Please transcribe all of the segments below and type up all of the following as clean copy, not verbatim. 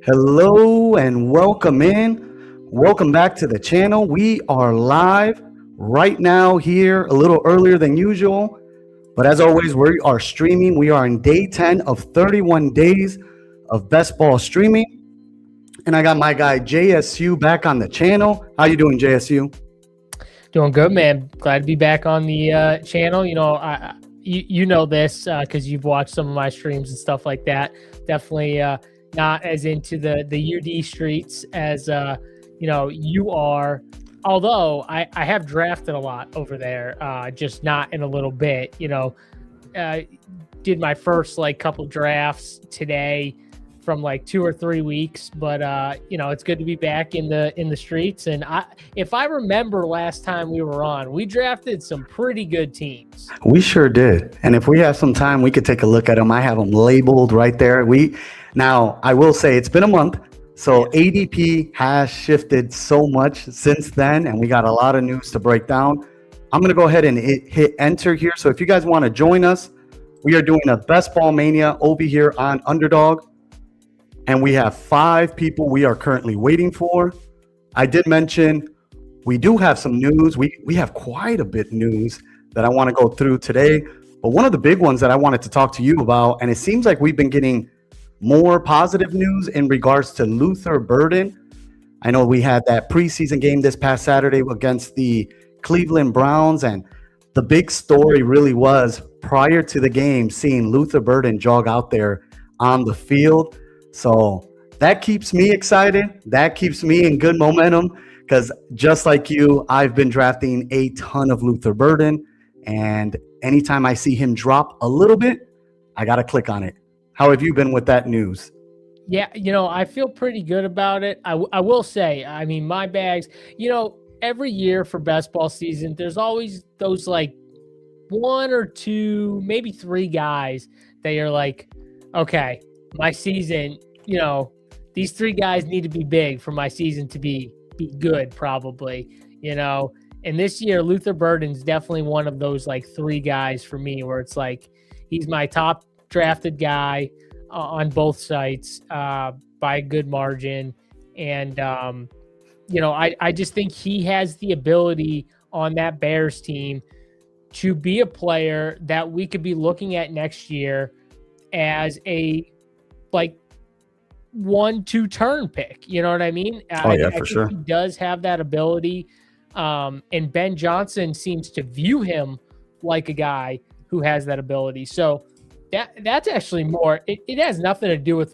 Hello and welcome in. Welcome back to the channel. We are live right now here a little earlier than usual. But as always, we are streaming. We are in day 10 of 31 days of best ball streaming. And I got my guy JSU back on the channel. How you doing, JSU? Doing good, man. Glad to be back on the channel. You know this because you've watched some of my streams and stuff like that. Definitely not as into the UD streets as you are. Although I have drafted a lot over there, just not in a little bit. Did my first couple drafts today from 2 or 3 weeks, but it's good to be back in the streets. And if I remember last time we were on, we drafted some pretty good teams. We sure did. And if we have some time, we could take a look at them. I have them labeled right there. Now I will say it's been a month, so ADP has shifted so much since then, and we got a lot of news to break down. I'm going to go ahead and hit enter here. So if you guys want to join us, we are doing a Best Ball Mania over here on Underdog. And we have 5 people we are currently waiting for. I did mention we do have some news. We have quite a bit news that I want to go through today. But one of the big ones that I wanted to talk to you about, and it seems like we've been getting more positive news in regards to Luther Burden. I know we had that preseason game this past Saturday against the Cleveland Browns, and the big story really was prior to the game seeing Luther Burden jog out there on the field. So that keeps me excited. That keeps me in good momentum because just like you, I've been drafting a ton of Luther Burden, and anytime I see him drop a little bit, I got to click on it. How have you been with that news? Yeah, I feel pretty good about it. I will say, I mean, my bags, every year for best ball season, there's always those 1 or 2, maybe 3 guys that you're like, okay, my season, these 3 guys need to be big for my season to be good, probably, And this year, Luther Burden's definitely one of those 3 guys for me where it's he's my top drafted guy on both sites by a good margin. And, I just think he has the ability on that Bears team to be a player that we could be looking at next year as a 1-2 turn pick. You know what I mean? I think sure. He does have that ability. And Ben Johnson seems to view him like a guy who has that ability. So that's actually more, it has nothing to do with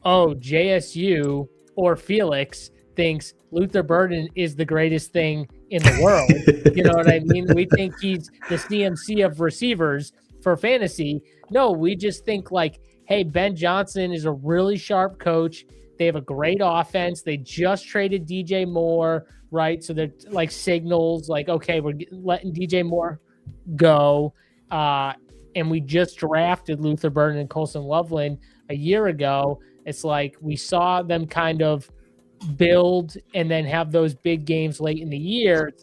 JSU or Felix thinks Luther Burden is the greatest thing in the world. You know what I mean? We think he's the CMC of receivers for fantasy. No, we just think hey, Ben Johnson is a really sharp coach. They have a great offense. They just traded DJ Moore, right? So they're signals okay, we're letting DJ Moore go. And we just drafted Luther Burden and Colson Loveland a year ago. It's we saw them kind of build and then have those big games late in the year. It's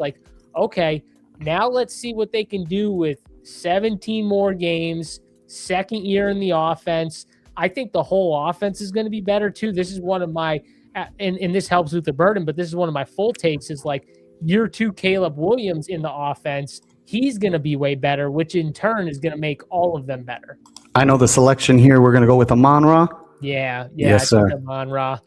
okay, now let's see what they can do with 17 more games, second year in the offense. I think the whole offense is going to be better too. This is one of my, and this helps Luther Burden, but this is one of my full takes is year 2 Caleb Williams in the offense. He's going to be way better, which in turn is going to make all of them better. I know the selection here. We're going to go with Amon-Ra. Yeah. Yes, sir. Amon-Ra.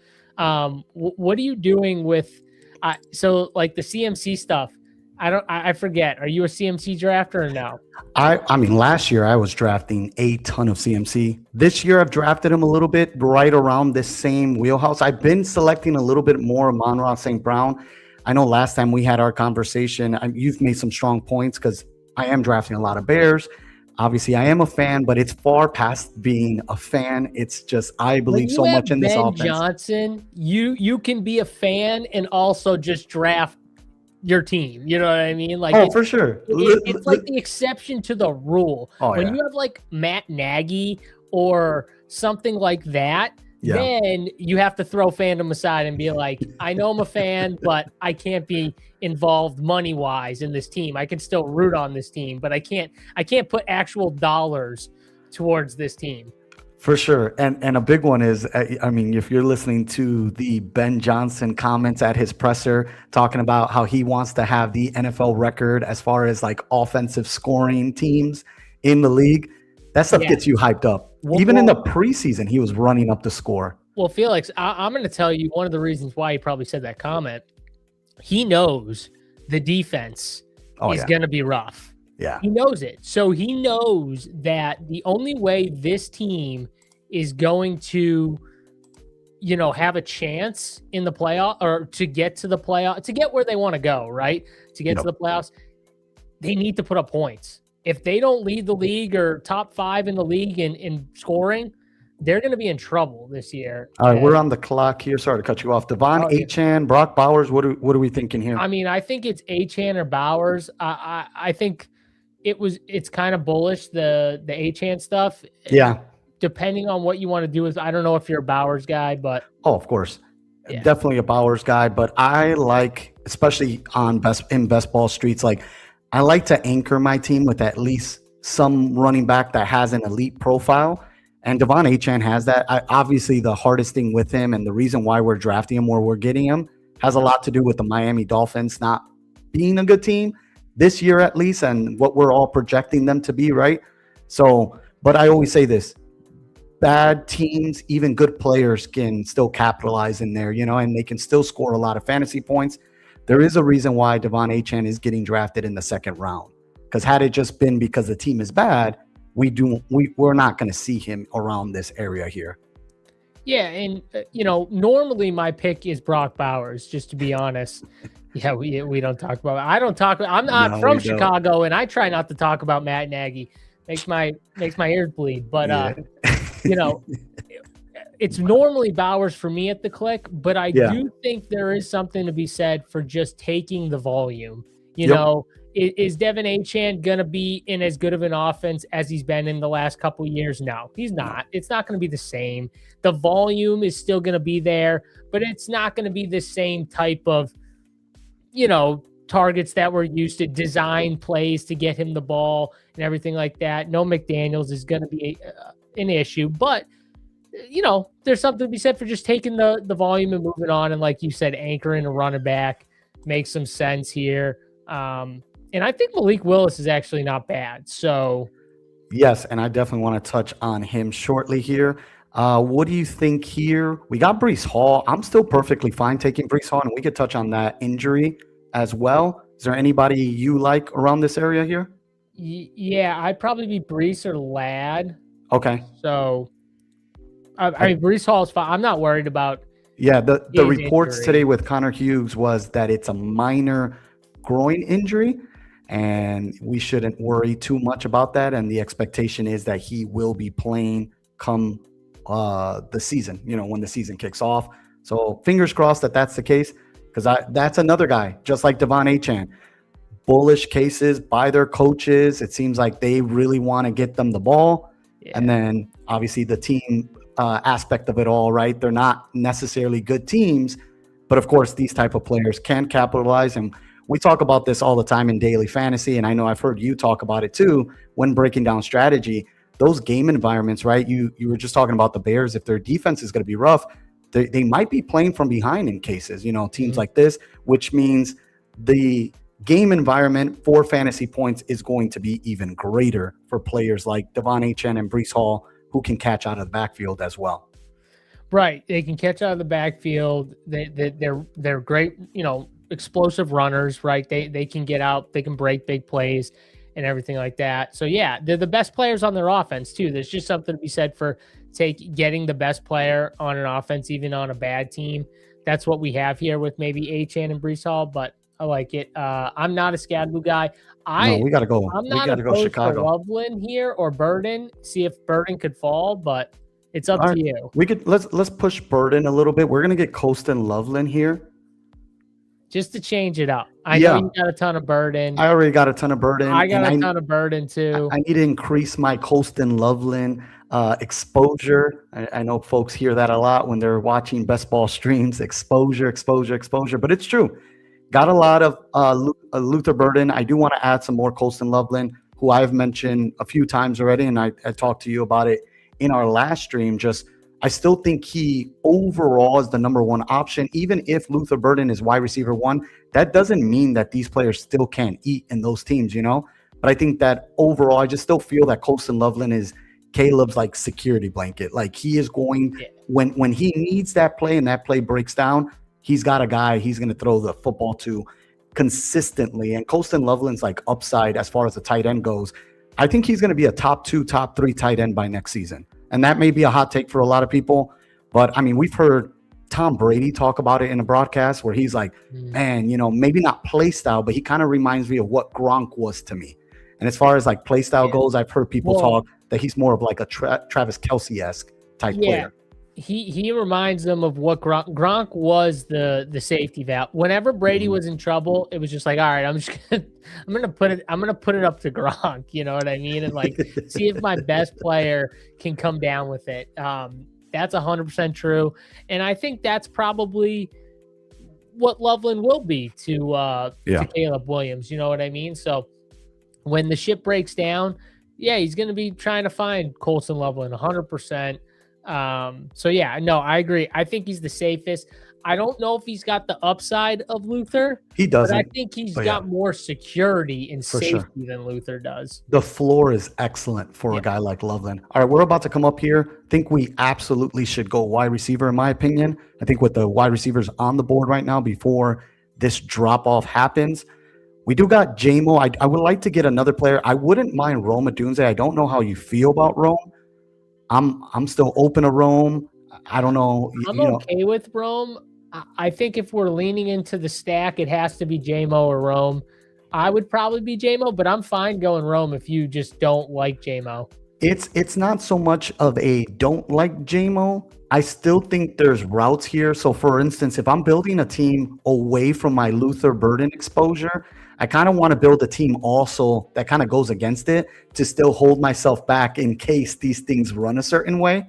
What are you doing with, the CMC stuff? I forget. Are you a CMC drafter or no? I mean, last year I was drafting a ton of CMC. This year I've drafted him a little bit right around this same wheelhouse. I've been selecting a little bit more Amon-Ra St. Brown. I know last time we had our conversation, you've made some strong points because I am drafting a lot of Bears. Obviously, I am a fan, but it's far past being a fan. It's just I believe so much in this offense. Ben Johnson, you can be a fan and also just draft your team. You know what I mean? For sure. It's the exception to the rule. When you have Matt Nagy or something like that, then you have to throw fandom aside and be I know I'm a fan, but I can't be involved money-wise in this team. I can still root on this team, but I can't put actual dollars towards this team. For sure. And a big one is, I mean, if you're listening to the Ben Johnson comments at his presser talking about how he wants to have the NFL record as far as like offensive scoring teams in the league, that stuff Yeah. gets you hyped up. Well, Even in the preseason, he was running up the score. Well, Felix, I'm going to tell you one of the reasons why he probably said that comment. He knows the defense is going to be rough. Yeah. He knows it. So he knows that the only way this team is going to, you know, have a chance in the playoff or to get to the playoff, to get where they want to go, right? To get to the playoffs, they need to put up points. If they don't lead the league or top 5 in the league in scoring, they're going to be in trouble this year. All right, we're on the clock here. Sorry to cut you off. Devon Achane, Brock Bowers, what are we thinking here? I mean, I think it's Achane or Bowers. I think it's kind of bullish, the Achane stuff. Yeah. Depending on what you want to do with, I don't know if you're a Bowers guy, but of course. Yeah. Definitely a Bowers guy, but I like, especially in best ball streets, like I like to anchor my team with at least some running back that has an elite profile. And Devon Achane has that. Obviously, the hardest thing with him and the reason why we're drafting him where we're getting him has a lot to do with the Miami Dolphins not being a good team this year, at least, and what we're all projecting them to be, right? So, but I always say this, bad teams, even good players can still capitalize in there, you know, and they can still score a lot of fantasy points. There is a reason why Devon Achane is getting drafted in the second round, because had it just been because the team is bad, we're not going to see him around this area here. Yeah, and you know, normally my pick is Brock Bowers, just to be honest. Yeah, we don't talk about it. I'm not from Chicago, and I try not to talk about Matt Nagy. Makes my ears bleed. But you know, it's normally Bowers for me at the click, but I do think there is something to be said for just taking the volume. You know, is Devon Achane going to be in as good of an offense as he's been in the last couple of years? No, he's not. It's not going to be the same. The volume is still going to be there, but it's not going to be the same type of, you know, targets that we're used to, design plays to get him the ball and everything like that. No McDaniels is going to be an issue, but you know, there's something to be said for just taking the volume and moving on. And like you said, anchoring a running back makes some sense here. And I think Malik Willis is actually not bad. So, yes, and I definitely want to touch on him shortly here. What do you think here? We got Breece Hall. I'm still perfectly fine taking Breece Hall, and we could touch on that injury as well. Is there anybody you like around this area here? Yeah, I'd probably be Breece or Ladd. Okay. So, I mean, Breece Hall is fine. I'm not worried about. Yeah, the reports today with Connor Hughes was that it's a minor groin injury, and we shouldn't worry too much about that. And the expectation is that he will be playing come the season, you know, when the season kicks off. So fingers crossed that that's the case, because that's another guy, just like Devon Achane. Bullish cases by their coaches. It seems like they really want to get them the ball. Yeah. And then obviously the team aspect of it all, right? They're not necessarily good teams, but of course these type of players can capitalize. And we talk about this all the time in daily fantasy, and I know I've heard you talk about it too when breaking down strategy. Those game environments, right? You were just talking about the Bears. If their defense is going to be rough, they might be playing from behind in cases, you know, teams like this, which means the game environment for fantasy points is going to be even greater for players like Devon Achane and Breece Hall, who can catch out of the backfield as well. Right. They can catch out of the backfield. They're great, you know, explosive runners, right? They can get out, they can break big plays and everything like that. So yeah, they're the best players on their offense too. There's just something to be said for getting the best player on an offense, even on a bad team. That's what we have here with maybe Achane and Breece Hall, but I like it. I'm not a Scadloo guy. We gotta go. I'm not opposed Chicago. To Loveland here or Burden. See if Burden could fall, but it's up to you. We could let's push Burden a little bit. We're gonna get Colston Loveland here, just to change it up. I know you got a ton of Burden. I already got a ton of Burden. I got a ton of Burden too. I need to increase my Colston Loveland exposure. I know folks hear that a lot when they're watching best ball streams. Exposure, but it's true. Got a lot of Luther Burden. I do want to add some more Colston Loveland, who I've mentioned a few times already, and I talked to you about it in our last stream, I still think he overall is the number one option. Even if Luther Burden is wide receiver 1, that doesn't mean that these players still can't eat in those teams, But I think that overall, I just still feel that Colston Loveland is Caleb's like security blanket. Like he is going, when he needs that play and that play breaks down, he's got a guy he's going to throw the football to consistently. And Colston Loveland's like upside as far as the tight end goes. I think he's going to be a top 2, top 3 tight end by next season. And that may be a hot take for a lot of people. But I mean, we've heard Tom Brady talk about it in a broadcast where he's like, man, maybe not play style, but he kind of reminds me of what Gronk was to me. And as far as like play style goes, I've heard people talk that he's more of like a Travis Kelce-esque type player. He reminds them of what Gronk was the safety valve. Whenever Brady was in trouble, it was just like, all right, I'm gonna put it up to Gronk, you know what I mean? And like see if my best player can come down with it. That's 100% true. And I think that's probably what Loveland will be to Caleb Williams, you know what I mean? So when the ship breaks down, he's going to be trying to find Colston Loveland 100%. So yeah, no, I agree. I think he's the safest. I don't know if he's got the upside of Luther. He doesn't. But I think he's got more security and safety than Luther does. The floor is excellent for a guy like Loveland. All right, we're about to come up here. I think we absolutely should go wide receiver, in my opinion. I think with the wide receivers on the board right now before this drop-off happens, we do got J-Mo. I would like to get another player. I wouldn't mind Rome Odunze. I don't know how you feel about Rome. I'm still open to Rome. I don't know. I'm okay with Rome. I think if we're leaning into the stack, it has to be J-Mo or Rome. I would probably be J-Mo, but I'm fine going Rome if you just don't like J-Mo. It's not so much of a don't like J-Mo. I still think there's routes here. So for instance, if I'm building a team away from my Luther Burden exposure, I kind of want to build a team also that kind of goes against it to still hold myself back in case these things run a certain way.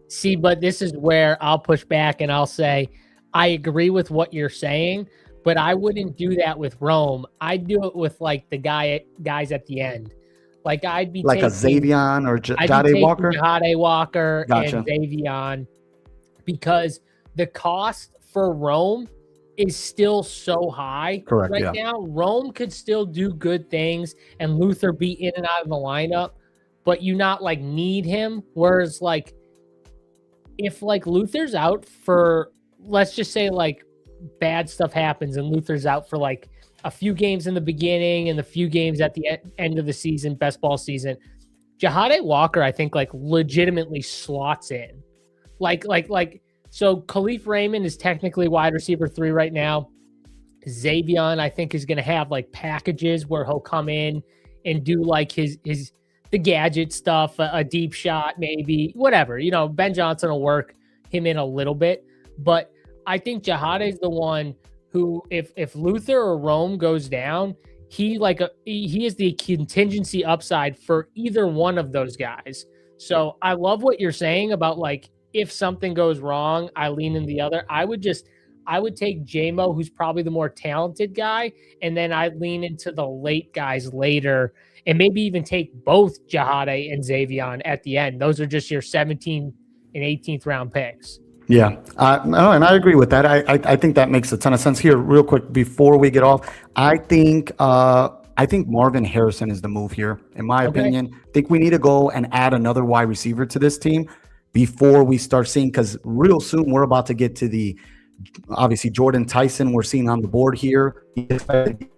See, but this is where I'll push back and I'll say, I agree with what you're saying, but I wouldn't do that with Rome. I'd do it with like the guys at the end. Like I'd be like a Xavion or Jade Walker. Jade Walker and Xavion, because the cost for Rome is still so high now. Rome could still do good things and Luther be in and out of the lineup, but you not like need him. Whereas like if like Luther's out for, let's just say like bad stuff happens and Luther's out for like a few games in the beginning and the few games at the end of the season, best ball season, Jahade Walker, I think like legitimately slots in. So Khalif Raymond is technically wide receiver 3 right now. Xavion, I think, is going to have like packages where he'll come in and do like the gadget stuff, a deep shot, maybe, whatever. Ben Johnson will work him in a little bit, but I think Jahade is the one who, if Luther or Rome goes down, he is the contingency upside for either one of those guys. So I love what you're saying about like, if something goes wrong, I lean in the other. I would take J-Mo, who's probably the more talented guy, and then I'd lean into the late guys later, and maybe even take both Jahade and Xavion at the end. Those are just your 17th and 18th round picks. Yeah, and I agree with that. I think that makes a ton of sense. Here, real quick, before we get off, I think Marvin Harrison is the move here, in my opinion. I think we need to go and add another wide receiver to this team before we start seeing, because real soon we're about to get to obviously Jordan Tyson we're seeing on the board here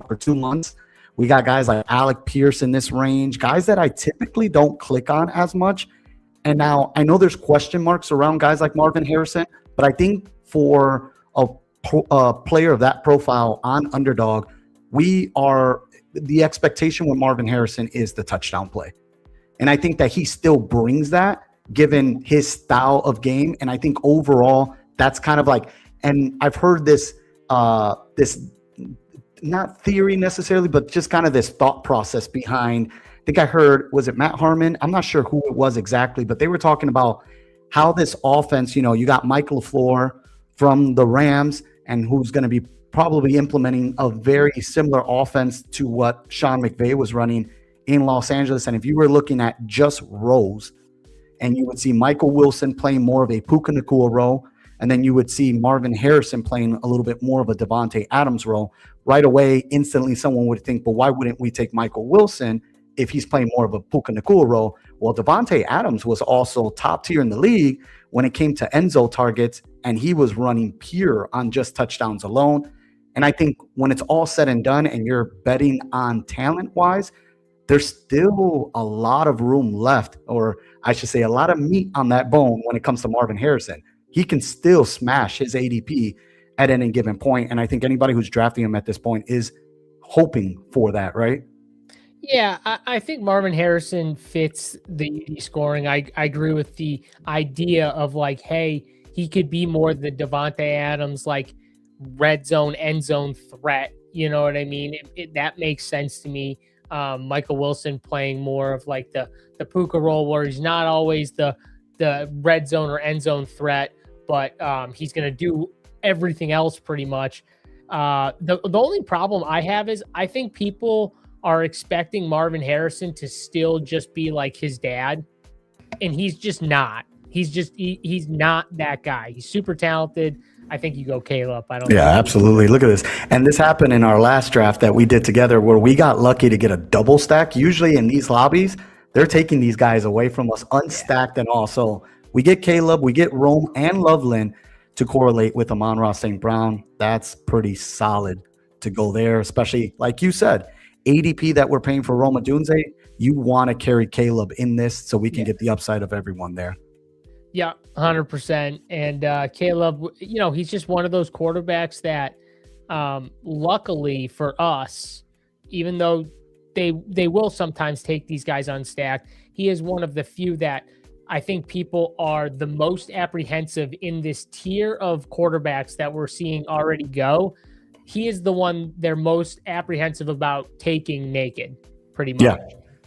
for 2 months. We got guys like Alec Pierce in this range, guys that I typically don't click on as much. And now I know there's question marks around guys like Marvin Harrison, but I think for a player of that profile on Underdog, the expectation with Marvin Harrison is the touchdown play. And I think that he still brings that given his style of game. And I think overall that's kind of like, and I've heard this not theory necessarily, but just kind of this thought process behind, I think I heard, was it Matt Harmon? I'm not sure who it was exactly, but they were talking about how this offense, you got Mike LaFleur from the Rams, and who's going to be probably implementing a very similar offense to what Sean McVay was running in Los Angeles. And if you were looking at just rows, and you would see Michael Wilson playing more of a Puka Nacua role, and then you would see Marvin Harrison playing a little bit more of a Devontae Adams role. Right away, instantly, someone would think, but why wouldn't we take Michael Wilson if he's playing more of a Puka Nacua role? Well, Devontae Adams was also top tier in the league when it came to Enzo targets, and he was running pure on just touchdowns alone. And I think when it's all said and done and you're betting on talent-wise, there's still a lot of room left, or I should say a lot of meat on that bone when it comes to Marvin Harrison. He can still smash his ADP at any given point, and I think anybody who's drafting him at this point is hoping for that, right? Yeah, I think Marvin Harrison fits the scoring. I agree with the idea of like, hey, he could be more the Devontae Adams, like red zone, end zone threat. You know what I mean? That makes sense to me. Michael Wilson playing more of like the Puka role where he's not always the red zone or end zone threat, but he's going to do everything else pretty much. The only problem I have is I think people are expecting Marvin Harrison to still just be like his dad, and he's just not. He's not that guy. He's super talented. I think you go Caleb. I don't. Yeah, absolutely. Look at this. And this happened in our last draft that we did together where we got lucky to get a double stack. Usually in these lobbies, they're taking these guys away from us unstacked and all. So we get Caleb, we get Rome and Loveland to correlate with Amon-Ra St. Brown. That's pretty solid to go there, especially like you said, ADP that we're paying for Roma Dunze. You want to carry Caleb in this so we can get the upside of everyone there. Yeah, 100%. And Caleb, you know, he's just one of those quarterbacks that, luckily for us, even though they will sometimes take these guys unstacked, he is one of the few that I think people are the most apprehensive in this tier of quarterbacks that we're seeing already go. He is the one they're most apprehensive about taking naked, pretty much. Yeah.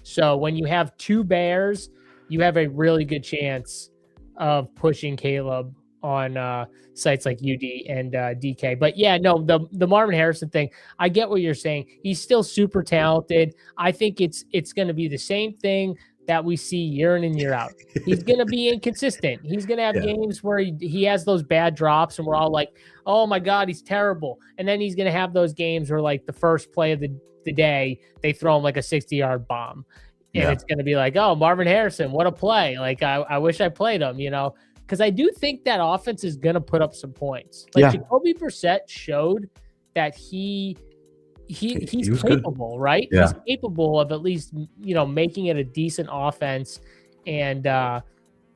So when you have two Bears, you have a really good chance of pushing Caleb on sites like UD and DK. But yeah, no, the Marvin Harrison thing, I get what you're saying. He's still super talented. I think it's going to be the same thing that we see year in and year out. He's going to be inconsistent. He's going to have games where he has those bad drops and we're all like, oh my God, he's terrible. And then he's going to have those games where like the first play of the day, they throw him like a 60-yard bomb. And it's going to be like, oh, Marvin Harrison, what a play. Like, I wish I played him, you know, because I do think that offense is going to put up some points. Like Jacoby Brissett showed that he's capable, good. Right? Yeah. He's capable of at least, you know, making it a decent offense. And so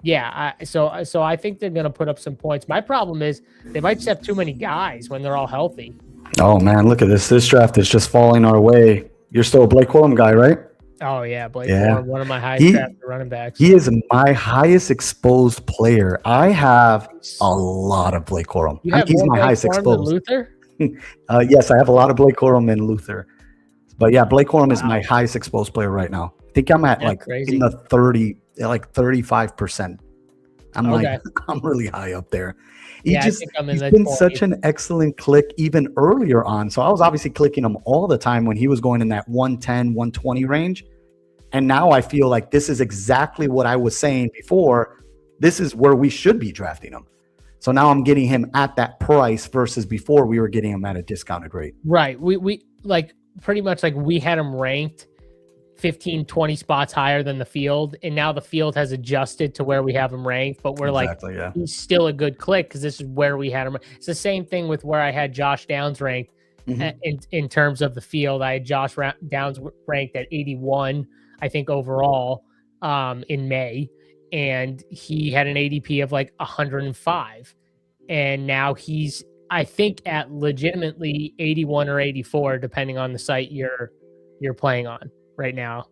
I think they're going to put up some points. My problem is they might just have too many guys when they're all healthy. Oh man, look at this. This draft is just falling our way. You're still a Blake Corum guy, right? Oh yeah, Blake Corum, one of my highest drafted running backs. He is my highest exposed player. I have a lot of Blake Corum. He's my highest exposed. Luther? Yes, I have a lot of Blake Corum and Luther. But yeah, Blake Corum is my highest exposed player right now. I think I'm at in the 35%. I'm really high up there. He's been such an excellent click even earlier on. So I was obviously clicking him all the time when he was going in that 110, 120 range. And now I feel like this is exactly what I was saying before. This is where we should be drafting him. So now I'm getting him at that price versus before we were getting him at a discounted rate. Right. We like pretty much like we had him ranked 15, 20 spots higher than the field. And now the field has adjusted to where we have him ranked, but we're he's still a good click because this is where we had him. It's the same thing with where I had Josh Downs ranked in terms of the field. I had Josh Downs ranked at 81, I think overall in May. And he had an ADP of like 105. And now he's, I think, at legitimately 81 or 84, depending on the site you're playing on right now.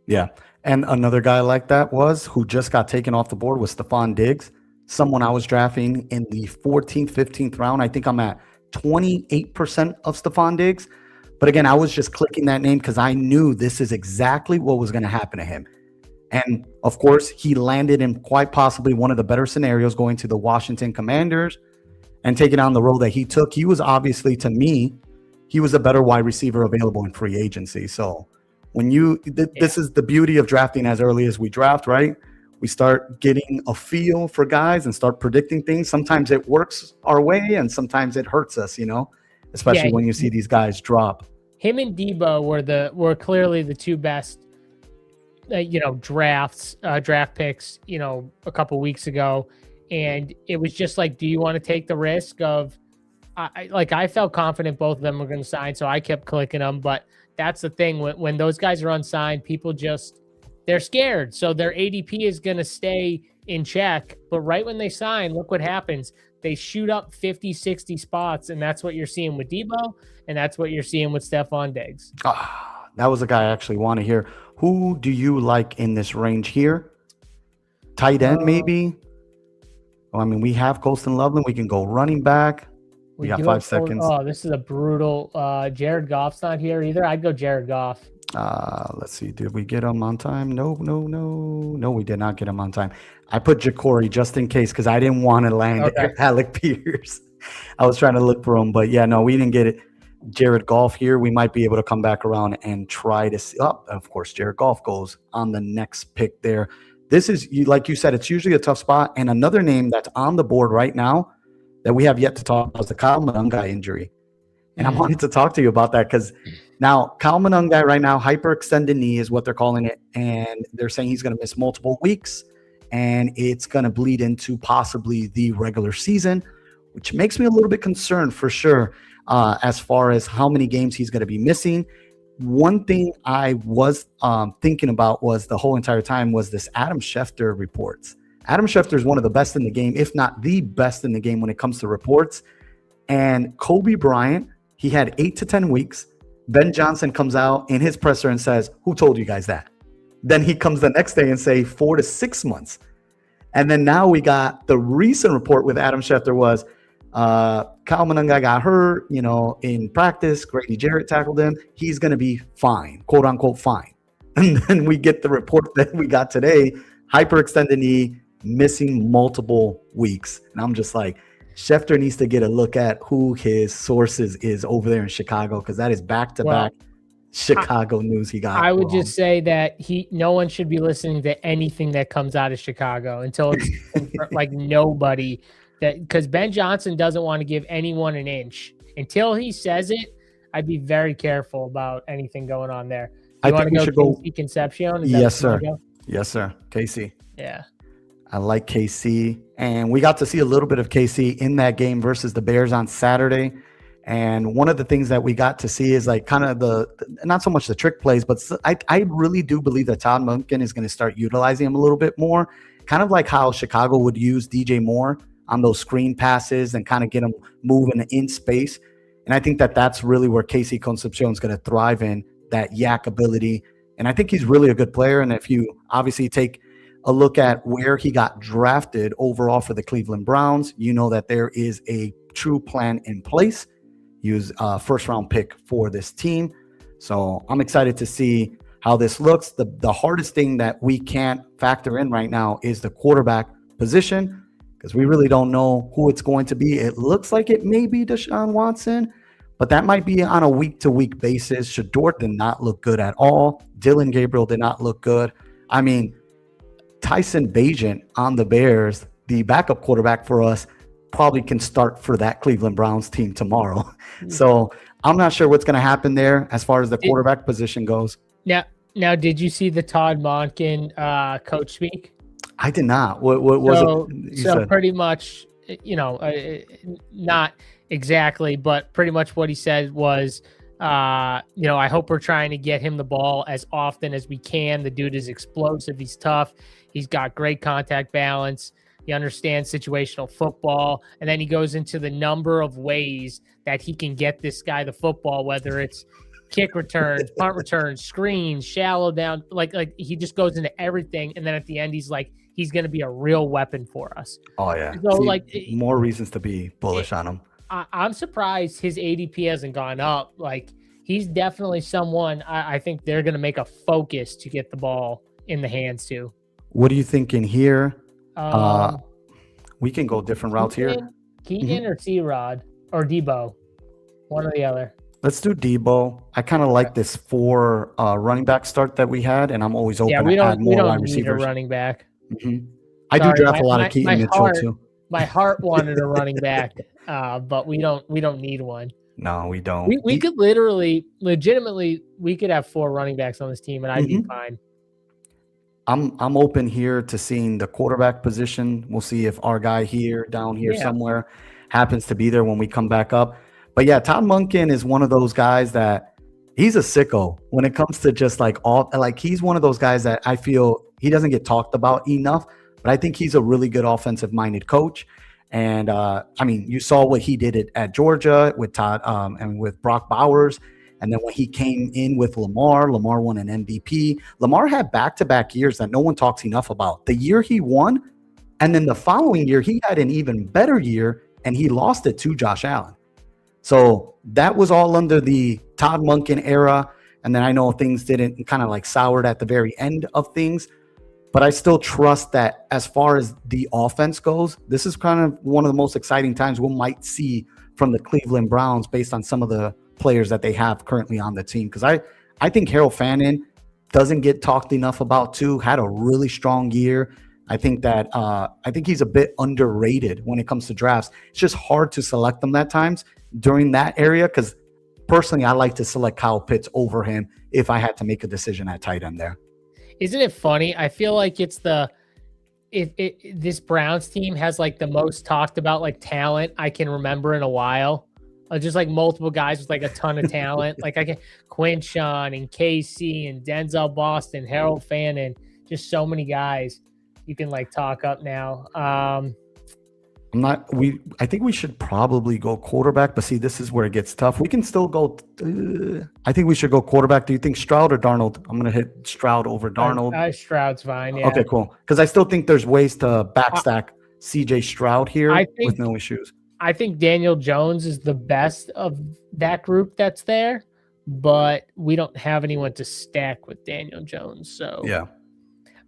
Yeah. And another guy like that who just got taken off the board was Stephon Diggs, someone I was drafting in the 14th, 15th round. I think I'm at 28% of Stephon Diggs. But again, I was just clicking that name because I knew this is exactly what was going to happen to him. And of course, he landed in quite possibly one of the better scenarios, going to the Washington Commanders and taking on the role that he took. He was obviously, to me, he was a better wide receiver available in free agency. So when this is the beauty of drafting as early as we draft, right? we start getting a feel for guys and start predicting things. Sometimes it works our way and sometimes it hurts us, especially when you see these guys drop. Him and Debo were clearly the two best, draft picks, a couple weeks ago. And it was just like, do you want to take the risk of, I felt confident both of them were going to sign, so I kept clicking them. But that's the thing, when those guys are unsigned, people they're scared. So their ADP is going to stay in check. But right when they sign, look what happens. They shoot up 50, 60 spots, and that's what you're seeing with Debo, and that's what you're seeing with Stephon Diggs. That was a guy I actually want to hear. Who do you like in this range here? Tight end, maybe? We have Colston Loveland. We can go running back. We got 5 seconds. Oh, this is a brutal. Jared Goff's not here either. I'd go Jared Goff. Let's see. Did we get him on time? No, we did not get him on time. I put Jacory just in case because I didn't want to land Alec Pierce. I was trying to look for him, but yeah, no, we didn't get it. Jared Goff here. We might be able to come back around and try to see. Oh, of course, Jared Goff goes on the next pick there. This is, like you said, it's usually a tough spot. And another name that's on the board right now that we have yet to talk about is the Kyle Monangai injury. And I wanted to talk to you about that because now Kyle Monangai right now, hyperextended knee is what they're calling it. And they're saying he's going to miss multiple weeks and it's going to bleed into possibly the regular season, which makes me a little bit concerned for sure as far as how many games he's going to be missing. One thing I was thinking about was the whole entire time was this Adam Schefter reports. Adam Schefter is one of the best in the game, if not the best in the game when it comes to reports. And Kobe Bryant, he had 8 to 10 weeks. Ben Johnson comes out in his presser and says, who told you guys that? Then he comes the next day and say 4 to 6 months. And then now we got the recent report with Adam Schefter was Kyle Monangai got hurt, in practice. Grady Jarrett tackled him. He's going to be fine, quote unquote fine. And then we get the report that we got today, hyperextended knee, missing multiple weeks. And I'm just like, Schefter needs to get a look at who his sources is over there in Chicago because that is back-to-back Chicago news he got. I would just say that no one should be listening to anything that comes out of Chicago until it's like nobody. Because Ben Johnson doesn't want to give anyone an inch. Until he says it, I'd be very careful about anything going on there. I think we should go Concepcion? Yes, sir. Yes, sir. KC. Yeah. I like KC. And we got to see a little bit of KC in that game versus the Bears on Saturday. And one of the things that we got to see is like kind of not so much the trick plays, but I really do believe that Todd Monken is going to start utilizing him a little bit more. Kind of like how Chicago would use DJ Moore on those screen passes and kind of get him moving in space. And I think that that's really where KC Concepcion is going to thrive in, that yak ability. And I think he's really a good player. And if you obviously take a look at where he got drafted overall for the Cleveland Browns, you know that there is a true plan in place. He was a first-round pick for this team. So I'm excited to see how this looks. The hardest thing that we can't factor in right now is the quarterback position because we really don't know who it's going to be. It looks like it may be Deshaun Watson, but that might be on a week-to-week basis. Shedeur did not look good at all. Dylan Gabriel did not look good. I mean, Tyson Bagent on the Bears, the backup quarterback for us, probably can start for that Cleveland Browns team tomorrow. So I'm not sure what's going to happen there as far as the quarterback position goes. Now, did you see the Todd Monken coach speak? I did not. What was it? So pretty much, not exactly, but pretty much what he said was, I hope we're trying to get him the ball as often as we can. The dude is explosive. He's tough. He's got great contact balance. He understands situational football. And then he goes into the number of ways that he can get this guy the football, whether it's kick returns, punt returns, screens, shallow down. Like he just goes into everything. And then at the end, he's like, he's going to be a real weapon for us. Oh, yeah. So more reasons to be bullish on him. I'm surprised his ADP hasn't gone up. Like, he's definitely someone I think they're going to make a focus to get the ball in the hands to. What are you thinking here? We can go different routes here. Keaton or C-Rod or Debo, one or the other. Let's do Debo. I kind of like this 4 running back start that we had, and I'm always open to add more wide receivers. Need a running back. Mhm. I do Sorry, draft a lot of Keaton Mitchell too. my heart wanted a running back, but we don't need one. No, we don't. We could legitimately, we could have 4 running backs on this team, and I'd be fine. I'm open here to seeing the quarterback position. We'll see if our guy here, down here somewhere, happens to be there when we come back up. But yeah, Todd Monken is one of those guys that he's a sicko when it comes to just like he's one of those guys that I feel he doesn't get talked about enough, but I think he's a really good offensive minded coach. And I mean, you saw what he did at Georgia with Todd and with Brock Bowers. And then when he came in with Lamar won an MVP. Lamar had back-to-back years that no one talks enough about. The year he won, and then the following year, he had an even better year, and he lost it to Josh Allen. So that was all under the Todd Monken era. And then I know things didn't kind of like soured at the very end of things. But I still trust that as far as the offense goes, this is kind of one of the most exciting times we might see from the Cleveland Browns based on some of the players that they have currently on the team. Because I think Harold Fannin doesn't get talked enough about too, had a really strong year. I think that I think he's a bit underrated when it comes to drafts. It's just hard to select them at times during that area because personally I like to select Kyle Pitts over him if I had to make a decision at tight end there. Isn't it funny? I feel like it's this Browns team has like the most talked about like talent I can remember in a while. Just like multiple guys with like a ton of talent. Like I can Quinshon and Casey and Denzel Boston, Harold Fannin, just so many guys you can like talk up now. I think we should probably go quarterback, but see, this is where it gets tough. We can still go. I think we should go quarterback. Do you think Stroud or Darnold? I'm going to hit Stroud over Darnold. Stroud's fine. Yeah. Okay, cool. Because I still think there's ways to backstack CJ Stroud here with no issues. I think Daniel Jones is the best of that group that's there, but we don't have anyone to stack with Daniel Jones. So yeah.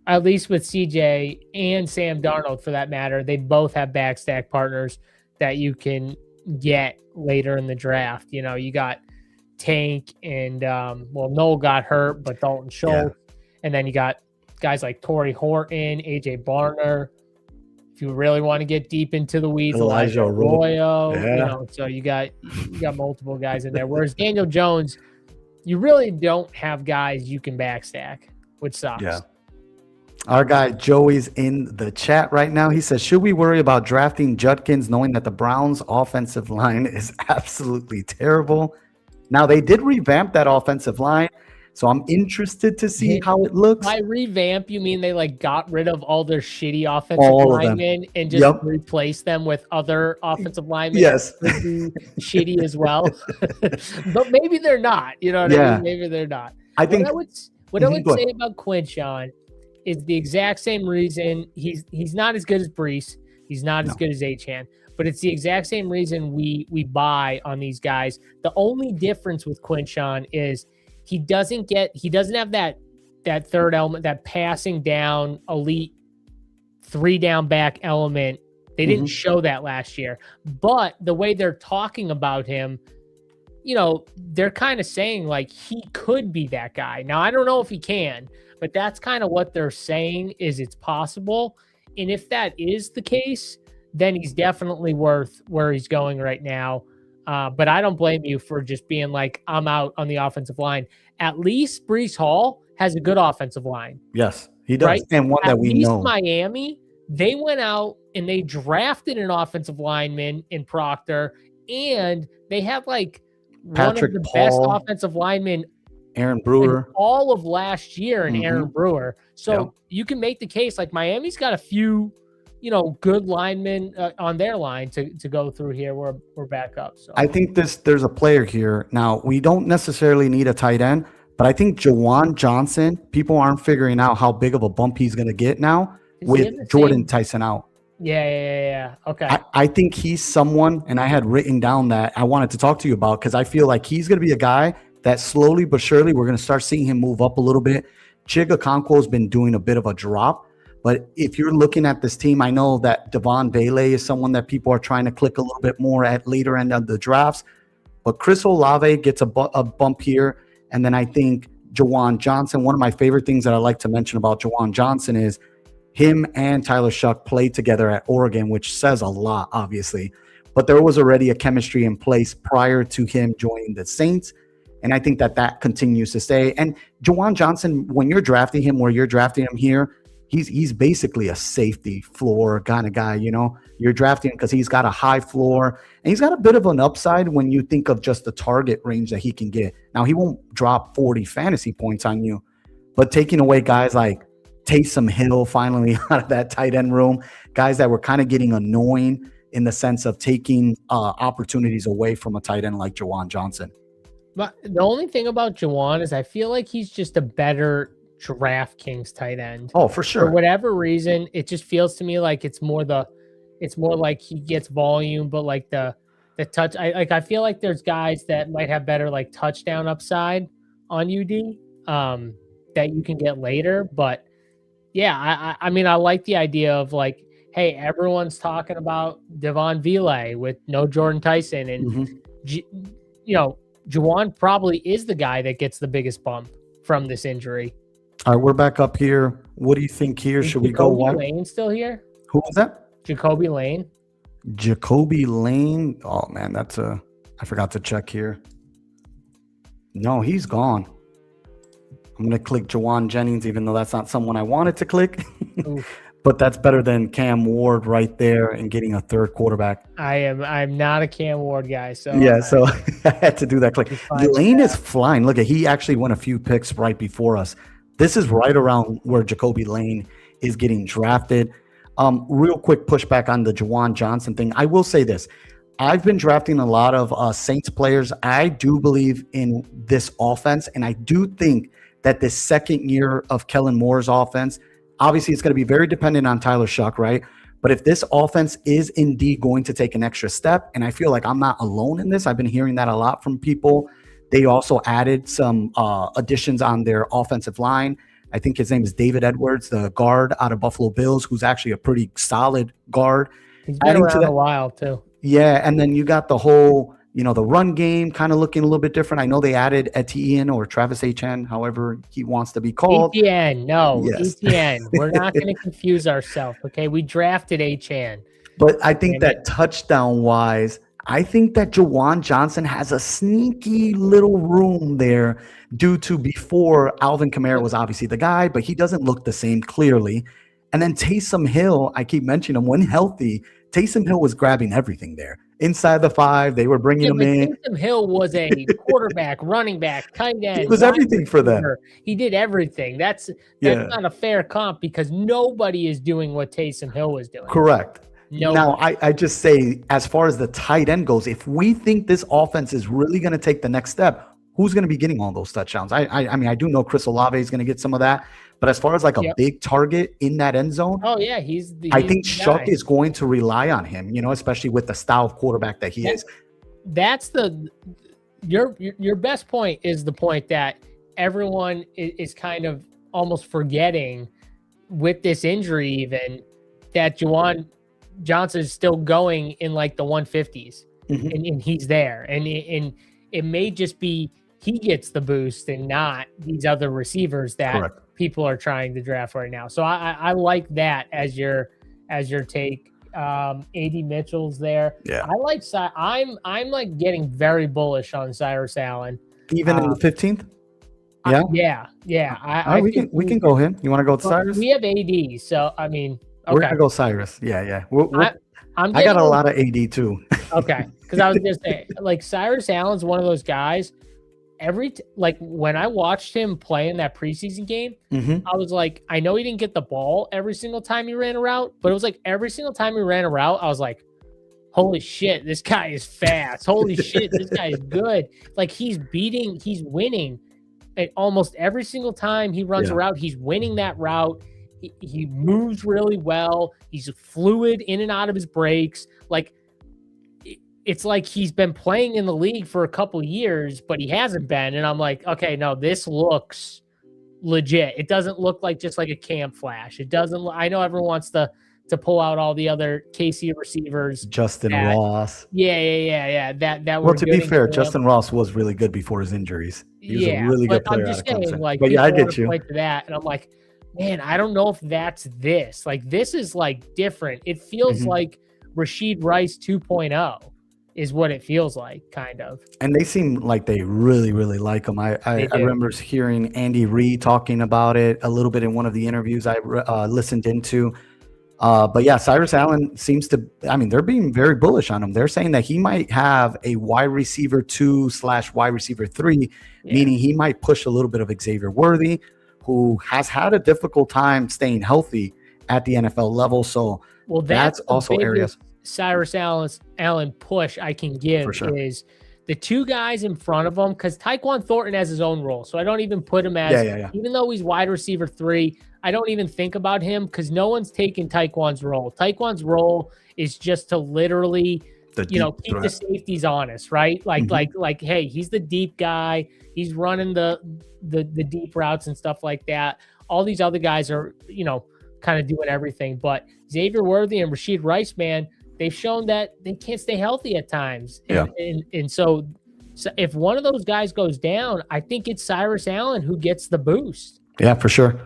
At least with CJ and Sam Darnold, for that matter, they both have backstack partners that you can get later in the draft. You know, you got Tank and, Noel got hurt, but Dalton Schultz. Yeah. And then you got guys like Torrey Horton, AJ Barner. If you really want to get deep into the weeds, Elijah Arroyo. Yeah. You know, so you got multiple guys in there. Whereas Daniel Jones, you really don't have guys you can backstack, which sucks. Yeah. Our guy Joey's in the chat right now. He says, should we worry about drafting Judkins knowing that the Browns offensive line is absolutely terrible? Now, they did revamp that offensive line, so I'm interested to see how it looks. By revamp, you mean they like got rid of all their shitty offensive linemen and just replaced them with other offensive linemen? Yes. Shitty as well. But maybe they're not. You know what I mean? Maybe they're not. I think what I would say about Quinshon is the exact same reason he's not as good as Brees. He's not as good as Achane, but it's the exact same reason we buy on these guys. The only difference with Quinshon is he doesn't have that third element, that passing down elite 3-down back element. They didn't show that last year, but the way they're talking about him, you know, they're kind of saying like he could be that guy. Now, I don't know if he can, but that's kind of what they're saying is it's possible. And if that is the case, then he's definitely worth where he's going right now. But I don't blame you for just being like, I'm out on the offensive line. At least Breece Hall has a good offensive line. Yes, he does. Right? And one that we know. Miami, they went out and they drafted an offensive lineman in Proctor, and they had like Patrick one of the Paul, best offensive linemen Aaron Brewer, all of last year in Aaron Brewer. So you can make the case like Miami's got a few, you know, good linemen on their line to go through here. We're back up. So I think there's a player here. Now, we don't necessarily need a tight end, but I think Jawan Johnson, people aren't figuring out how big of a bump he's going to get now with Jordan Tyson out. Yeah. Okay. I think he's someone, and I had written down that I wanted to talk to you about because I feel like he's going to be a guy that slowly but surely we're going to start seeing him move up a little bit. Chig Okonkwo has been doing a bit of a drop. But if you're looking at this team, I know that Devon Bailey is someone that people are trying to click a little bit more at later end of the drafts. But Chris Olave gets a bump here. And then I think Jawan Johnson, one of my favorite things that I like to mention about Jawan Johnson is him and Tyler Shuck played together at Oregon, which says a lot, obviously. But there was already a chemistry in place prior to him joining the Saints. And I think that continues to stay. And Juwan Johnson, when you're drafting him where you're drafting him here, he's basically a safety floor kind of guy. You're drafting him because he's got a high floor and he's got a bit of an upside when you think of just the target range that he can get. Now, he won't drop 40 fantasy points on you, but taking away guys like Taysom Hill finally out of that tight end room, guys that were kind of getting annoying in the sense of taking opportunities away from a tight end like Juwan Johnson. But the only thing about Juwan is I feel like he's just a better DraftKings tight end. Oh, for sure. For whatever reason, it just feels to me like it's more like he gets volume, but like the touch. I feel like there's guys that might have better like touchdown upside on UD that you can get later. But yeah, I mean, I like the idea of like, hey, everyone's talking about Devon Vile with no Jordan Tyson, and Juwan probably is the guy that gets the biggest bump from this injury. All right, we're back up here. What do you think here? Should we go one? Lane still here? Who was that? Jacoby Lane. Jacoby Lane. Oh man, I forgot to check here. No, he's gone. I'm gonna click Juwan Jennings, even though that's not someone I wanted to click. But that's better than Cam Ward right there and getting a third quarterback. I'm not a Cam Ward guy, so yeah. So I had to do that click. Lane is flying. Look, he actually won a few picks right before us. This is right around where Jacoby Lane is getting drafted. Real quick pushback on the Juwan Johnson thing. I will say this. I've been drafting a lot of Saints players. I do believe in this offense, and I do think that this second year of Kellen Moore's offense, obviously it's going to be very dependent on Tyler Shuck, right? But if this offense is indeed going to take an extra step, and I feel like I'm not alone in this, I've been hearing that a lot from people. They also added some additions on their offensive line. I think his name is David Edwards, the guard out of Buffalo Bills, who's actually a pretty solid guard. He's been around a while too. Yeah, and then you got the whole, the run game kind of looking a little bit different. I know they added Etienne or Travis Etienne, however he wants to be called. Etienne, no, yes. Etienne. We're not going to confuse ourselves, okay? We drafted Etienne. But I think that touchdown-wise, I think that Juwan Johnson has a sneaky little room there due to before Alvin Kamara was obviously the guy, but he doesn't look the same clearly. And then Taysom Hill, I keep mentioning him, when healthy, Taysom Hill was grabbing everything there. Inside the 5, they were bringing him in. Taysom Hill was a quarterback, running back, tight end. It was everything for them. He did everything. That's not a fair comp because nobody is doing what Taysom Hill was doing. Correct. No. Now, I just say, as far as the tight end goes, if we think this offense is really going to take the next step, who's going to be getting all those touchdowns? I mean, I do know Chris Olave is going to get some of that, but as far as like a big target in that end zone, yeah, I think Shuck is going to rely on him, especially with the style of quarterback that he is. That's your best point is the point that everyone is kind of almost forgetting with this injury, even that Juwan Johnson is still going in like the 150s, and he's there, and it may just be he gets the boost and not these other receivers that people are trying to draft right now. So I like that as your take. AD Mitchell's there. Yeah, I like. I'm like getting very bullish on Cyrus Allen, even in the 15th. Yeah. We can go him. You want to go with Cyrus? We have AD, so I mean. Okay. We're gonna go Cyrus. Yeah. I got a lot of AD too. Okay, because I was gonna say, like, Cyrus Allen's one of those guys. When I watched him play in that preseason game, I was like, I know he didn't get the ball every single time he ran a route, but it was like every single time he ran a route, I was like, holy shit, this guy is fast. Holy shit, this guy is good. Like he's winning. And almost every single time he runs a route, he's winning that route. He moves really well. He's fluid in and out of his breaks. Like it's like he's been playing in the league for a couple years, but he hasn't been. And I'm like, okay, no, this looks legit. It doesn't look like just like a camp flash. It doesn't. I know everyone wants to pull out all the other KC receivers. Justin Ross. Yeah. That well, to be fair, Justin Ross was really good before his injuries. He was a really good player. I'm just saying, like, but yeah, I get you. Point to that, and I'm like, man, I don't know if that's this. Like, this is like different. It feels like Rashid Rice 2.0 is what it feels like, kind of. And they seem like they really, really like him. I do. remember hearing Andy Reid talking about it a little bit in one of the interviews I listened into. But yeah, Cyrus Allen seems to, I mean, they're being very bullish on him. They're saying that he might have a wide receiver 2/wide receiver 3, meaning he might push a little bit of Xavier Worthy, who has had a difficult time staying healthy at the NFL level. So well, that's also areas. Cyrus Allen push I can give is the two guys in front of him, because Tyquan Thornton has his own role. So I don't even put him as, even though he's wide receiver 3, I don't even think about him because no one's taking Tyquan's role. Tyquan's role is just to literally, keep the safeties honest, right? Like, hey, he's the deep guy. He's running the deep routes and stuff like that. All these other guys are, kind of doing everything. But Xavier Worthy and Rashid Rice, man, they've shown that they can't stay healthy at times. And so if one of those guys goes down, I think it's Cyrus Allen who gets the boost. Yeah, for sure.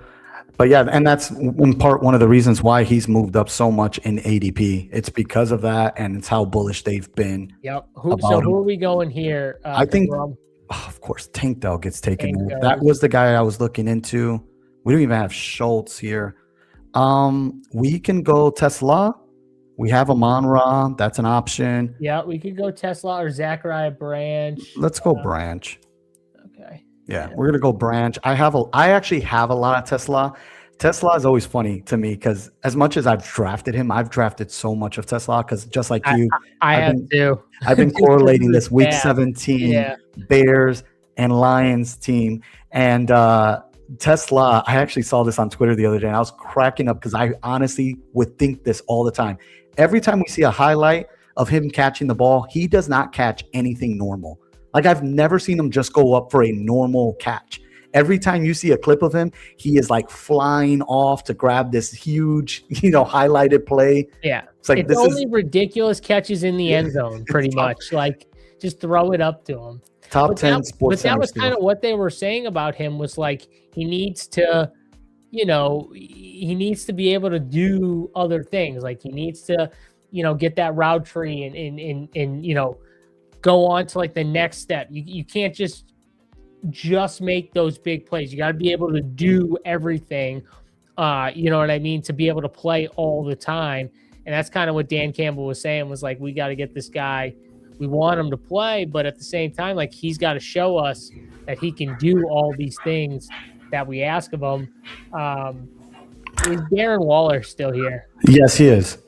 But yeah, and that's in part one of the reasons why he's moved up so much in ADP. It's because of that, and it's how bullish they've been. Yep. Who are we going here? I think, of course, Tank Dell gets taken. That was the guy I was looking into. We don't even have Schultz here. We can go Tesla. We have Amon-Ra. That's an option. Yeah, we could go Tesla or Zachariah Branch. Let's go Branch. Okay. Yeah, we're gonna go Branch. I actually have a lot of Tesla. Tesla is always funny to me because as much as I've drafted him, I've drafted so much of Tesla because just like you, I've been correlating this week 17 Bears and Lions team. And Tesla, I actually saw this on Twitter the other day and I was cracking up because I honestly would think this all the time. Every time we see a highlight of him catching the ball, he does not catch anything normal. Like, I've never seen him just go up for a normal catch. Every time you see a clip of him, he is like flying off to grab this huge, highlighted play. Yeah. It's like it's only ridiculous catches in the end zone, pretty much. Like, just throw it up to him. Top 10 sports. But that was kind of what they were saying about him, was like, he needs to, he needs to be able to do other things. Like, he needs to, get that route tree and go on to like the next step. You can't just make those big plays. You got to be able to do everything. You know what I mean? To be able to play all the time. And that's kind of what Dan Campbell was saying, was like, we got to get this guy. We want him to play, but at the same time, like, he's got to show us that he can do all these things that we ask of him. Is Darren Waller still here? Yes, he is.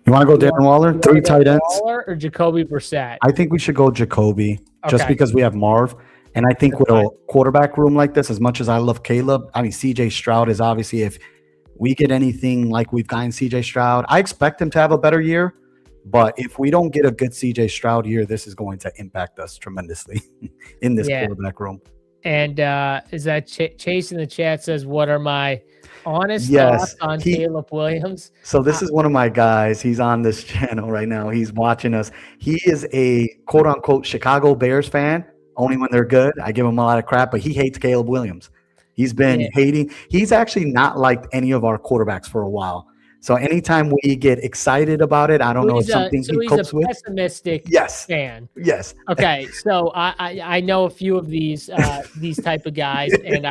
You want to go Darren Waller? 3 tight ends? Waller or Jacoby Brissett? I think we should go Jacoby just because we have Marv. And I think with a quarterback room like this, as much as I love Caleb, I mean, CJ Stroud is obviously, if we get anything like we've gotten CJ Stroud, I expect him to have a better year. But if we don't get a good CJ Stroud year, this is going to impact us tremendously in this quarterback room. And is that Chase in the chat says, what are my honest thoughts on Caleb Williams? So this is one of my guys. He's on this channel right now. He's watching us. He is a quote unquote Chicago Bears fan, only when they're good. I give him a lot of crap, but he hates Caleb Williams. He's been hating. He's actually not liked any of our quarterbacks for a while. So anytime we get excited about it, I don't know if something he copes with. He's a pessimistic fan. Yes. Okay, so I know a few of these type of guys, and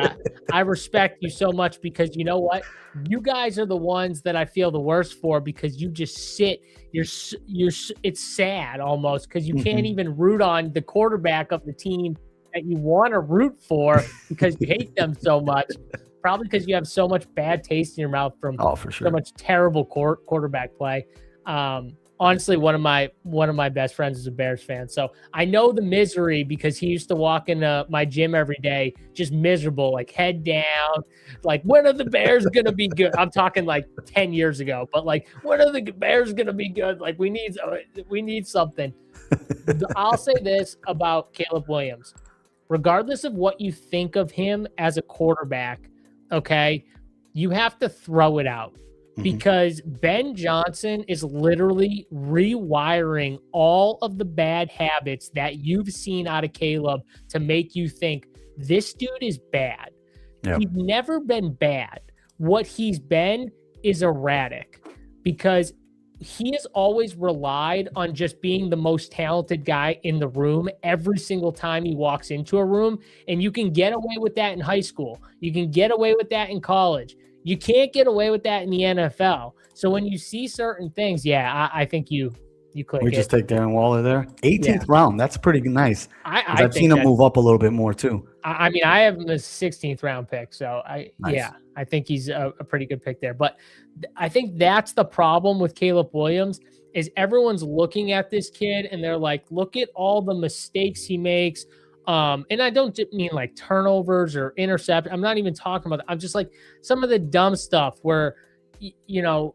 I respect you so much because you know what? You guys are the ones that I feel the worst for because you just sit. It's sad almost because you can't even root on the quarterback of the team that you want to root for because you hate them so much. Probably because you have so much bad taste in your mouth from so much terrible quarterback play. Honestly, one of my best friends is a Bears fan, so I know the misery because he used to walk into my gym every day, just miserable, like head down, like when are the Bears gonna be good? I'm talking like 10 years ago, but like when are the Bears gonna be good? Like we need something. I'll say this about Caleb Williams, regardless of what you think of him as a quarterback. Okay, you have to throw it out because Ben Johnson is literally rewiring all of the bad habits that you've seen out of Caleb to make you think this dude is bad. Yep. He's never been bad. what he's been is erratic because he has always relied on just being the most talented guy in the room every single time he walks into a room. And you can get away with that in high school. You can get away with that in college. You can't get away with that in the NFL. So when you see certain things, I think you click We it. just take Darren Waller there. 18th round. That's pretty nice. I've seen him move up a little bit more too. I mean, I have him as 16th round pick. So Nice. I think he's a pretty good pick there. But I think that's the problem with Caleb Williams is everyone's looking at this kid and they're like, look at all the mistakes he makes. And I don't mean like turnovers or intercept. I'm not even talking about that. I'm just like some of the dumb stuff where, you know,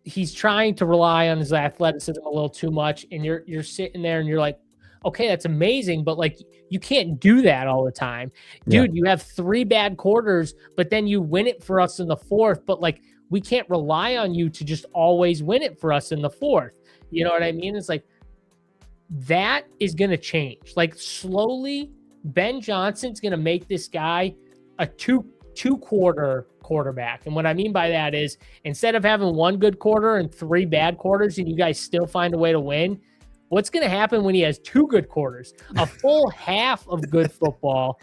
he's trying to rely on his athleticism a little too much. And you're sitting there and you're like, okay, that's amazing. But like, you can't do that all the time. Dude, you have 3 bad quarters, but then you win it for us in the 4th. But like, we can't rely on you to just always win it for us in the 4th. You know what I mean? It's like, that is going to change. Like slowly, Ben Johnson's going to make this guy a two-quarter quarterback. And what I mean by that is instead of having 1 good quarter and 3 bad quarters and you guys still find a way to win, what's going to happen when he has 2 good quarters, a full half of good football?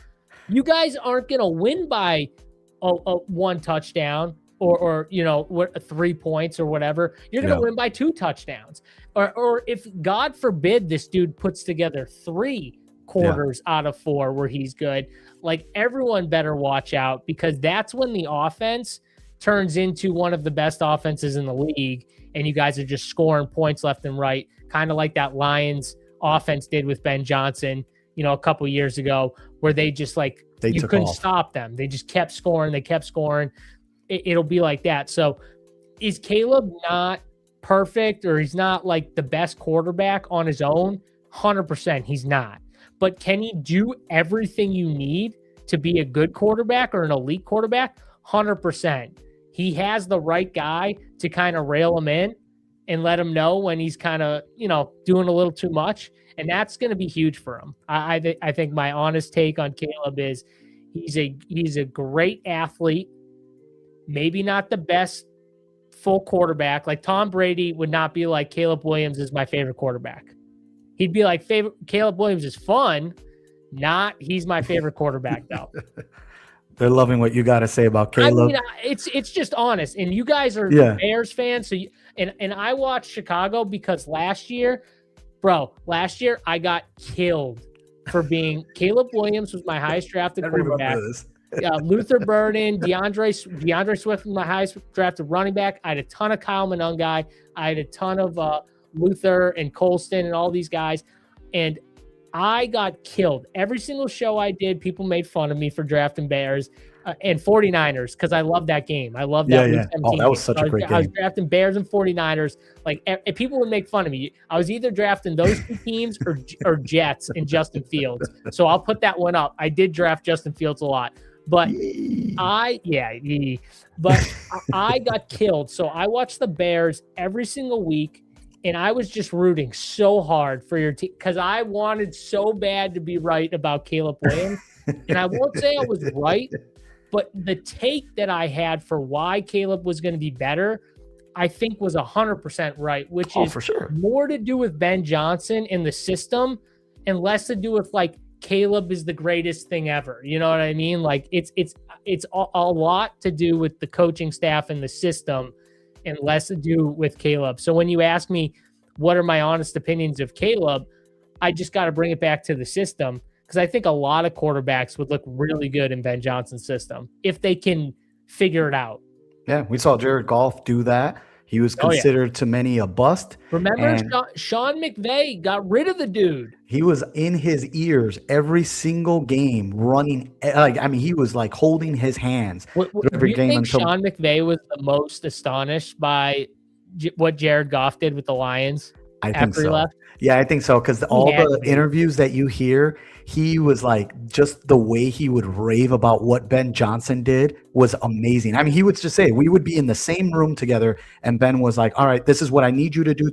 You guys aren't going to win by a 1 touchdown or you know, 3 points or whatever. You're going to win by 2 touchdowns. Or if God forbid this dude puts together 3 quarters out of 4 where he's good, like everyone better watch out because that's when the offense turns into one of the best offenses in the league and you guys are just scoring points left and right, kind of like that Lions offense did with Ben Johnson, you know, a couple years ago where they just like, you couldn't stop them. They just kept scoring. They kept scoring. It'll be like that. So is Caleb not perfect or he's not like the best quarterback on his own? 100% he's not. But can he do everything you need to be a good quarterback or an elite quarterback? 100%. He has the right guy to kind of rail him in and let him know when he's kind of, you know, doing a little too much. And that's going to be huge for him. I think my honest take on Caleb is he's a great athlete. Maybe not the best full quarterback. Like Tom Brady would not be like Caleb Williams is my favorite quarterback. He'd be like Caleb Williams is fun. He's my favorite quarterback though. They're loving what you got to say about Caleb. I mean, it's just honest. And you guys are Bears fans. So and I watched Chicago because last year I got killed for being Caleb Williams was my highest drafted quarterback. Luther Burden, DeAndre Swift was my highest drafted running back. I had a ton of Kyle Monangai. I had a ton of Luther and Colston and all these guys. And I got killed. Every single show I did, people made fun of me for drafting Bears and 49ers because I love that game. I love that. Yeah. Oh, that was such a great game. I was drafting Bears and 49ers. Like, and people would make fun of me. I was either drafting those 2 teams or Jets and Justin Fields. So I'll put that one up. I did draft Justin Fields a lot. But I got killed. So I watched the Bears every single week, and I was just rooting so hard for your team because I wanted so bad to be right about Caleb Williams. And I won't say I was right, but the take that I had for why Caleb was going to be better, I think was 100% right, which is for sure. More to do with Ben Johnson and the system and less to do with like, Caleb is the greatest thing ever. You know what I mean? Like it's a lot to do with the coaching staff and the system and less to do with Caleb. So when you ask me, what are my honest opinions of Caleb? I just got to bring it back to the system because I think a lot of quarterbacks would look really good in Ben Johnson's system if they can figure it out. Yeah. We saw Jared Goff do that. He was considered to many a bust. Remember, Sean McVay got rid of the dude. He was in his ears every single game, running. He was like holding his hands every game. Until Sean McVay was the most astonished by what Jared Goff did with the Lions? I think so. He left? Yeah, I think so. Because all the interviews that you hear, he was like, just the way he would rave about what Ben Johnson did was amazing. I mean, he would just say, we would be in the same room together, and Ben was like, all right, this is what I need you to do,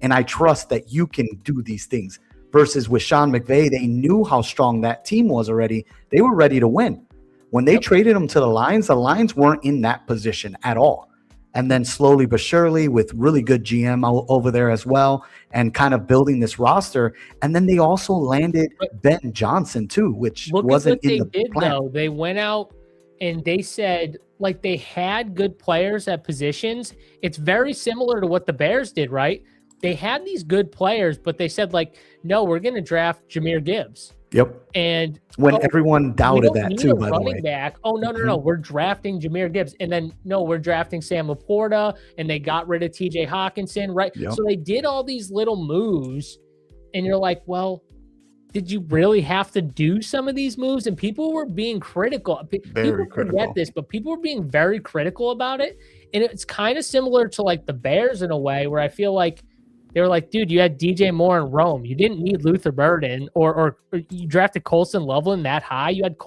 and I trust that you can do these things. Versus with Sean McVay, they knew how strong that team was already. They were ready to win. When they traded him to the Lions weren't in that position at all. And then slowly but surely, with really good GM over there as well, and kind of building this roster. And then they also landed Ben Johnson too, which wasn't in the plan. Though. They went out and they said, like, they had good players at positions. It's very similar to what the Bears did, right? They had these good players, but they said, like, no, we're going to draft Jahmyr Gibbs. Yep. And when everyone doubted that too, by the way. Back. Oh, no. We're drafting Jahmyr Gibbs. And then, no, we're drafting Sam Laporta, and they got rid of TJ Hawkinson, right? Yep. So they did all these little moves, and you're like, well, did you really have to do some of these moves? And people were being critical. People forget this, but people were being very critical about it. And it's kind of similar to, like, the Bears in a way, where I feel like they were like, dude, you had DJ Moore in Rome. You didn't need Luther Burden, or you drafted Colson Loveland that high. You had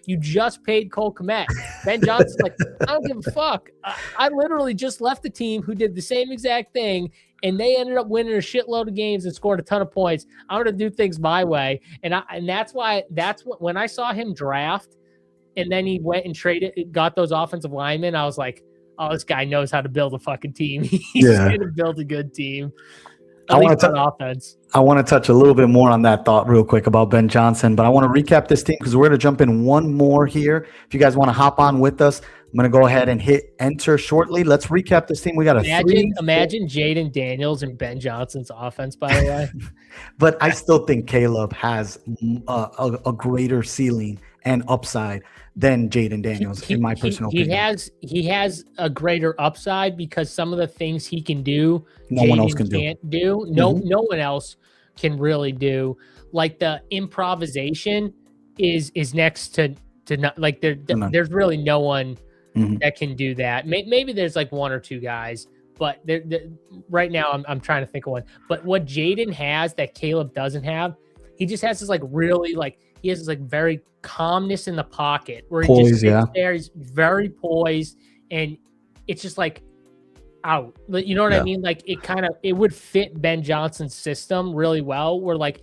you just paid Cole Kmet. Ben Johnson's like, I don't give a fuck. I literally just left the team who did the same exact thing, and they ended up winning a shitload of games and scored a ton of points. I'm going to do things my way. And that's why, when I saw him draft, and then he went and got those offensive linemen, I was like, oh, this guy knows how to build a fucking team. He's going to build a good team. I want to touch a little bit more on that thought real quick about Ben Johnson, but I want to recap this team because we're going to jump in one more here. If you guys want to hop on with us, I'm going to go ahead and hit enter shortly. Let's recap this team. We got imagine Jaden Daniels and Ben Johnson's offense, by the way. But I still think Caleb has a greater ceiling and upside than Jaden Daniels, in my personal opinion. He has a greater upside because some of the things he can do, no one else can do. No one else can really do. Like, the improvisation is next to not, like, there's really no one that can do that. Maybe there's like one or two guys, but right now I'm trying to think of one. But what Jaden has that Caleb doesn't have, he just has this, like, really, like, he has this, like, very calmness in the pocket where he just sits there. He's very poised, and it's just like out. You know what I mean? Like, it would fit Ben Johnson's system really well, where, like,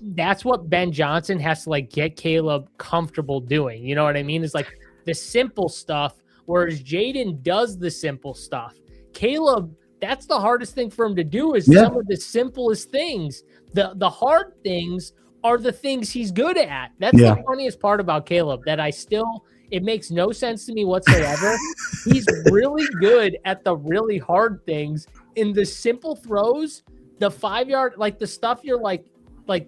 that's what Ben Johnson has to, like, get Caleb comfortable doing. You know what I mean? It's like the simple stuff, whereas Jaden does the simple stuff. Caleb, that's the hardest thing for him to do, is some of the simplest things. The hard things are the things he's good at. That's the funniest part about Caleb, that it makes no sense to me whatsoever. He's really good at the really hard things. In the simple throws, the 5-yard, like, the stuff you're like,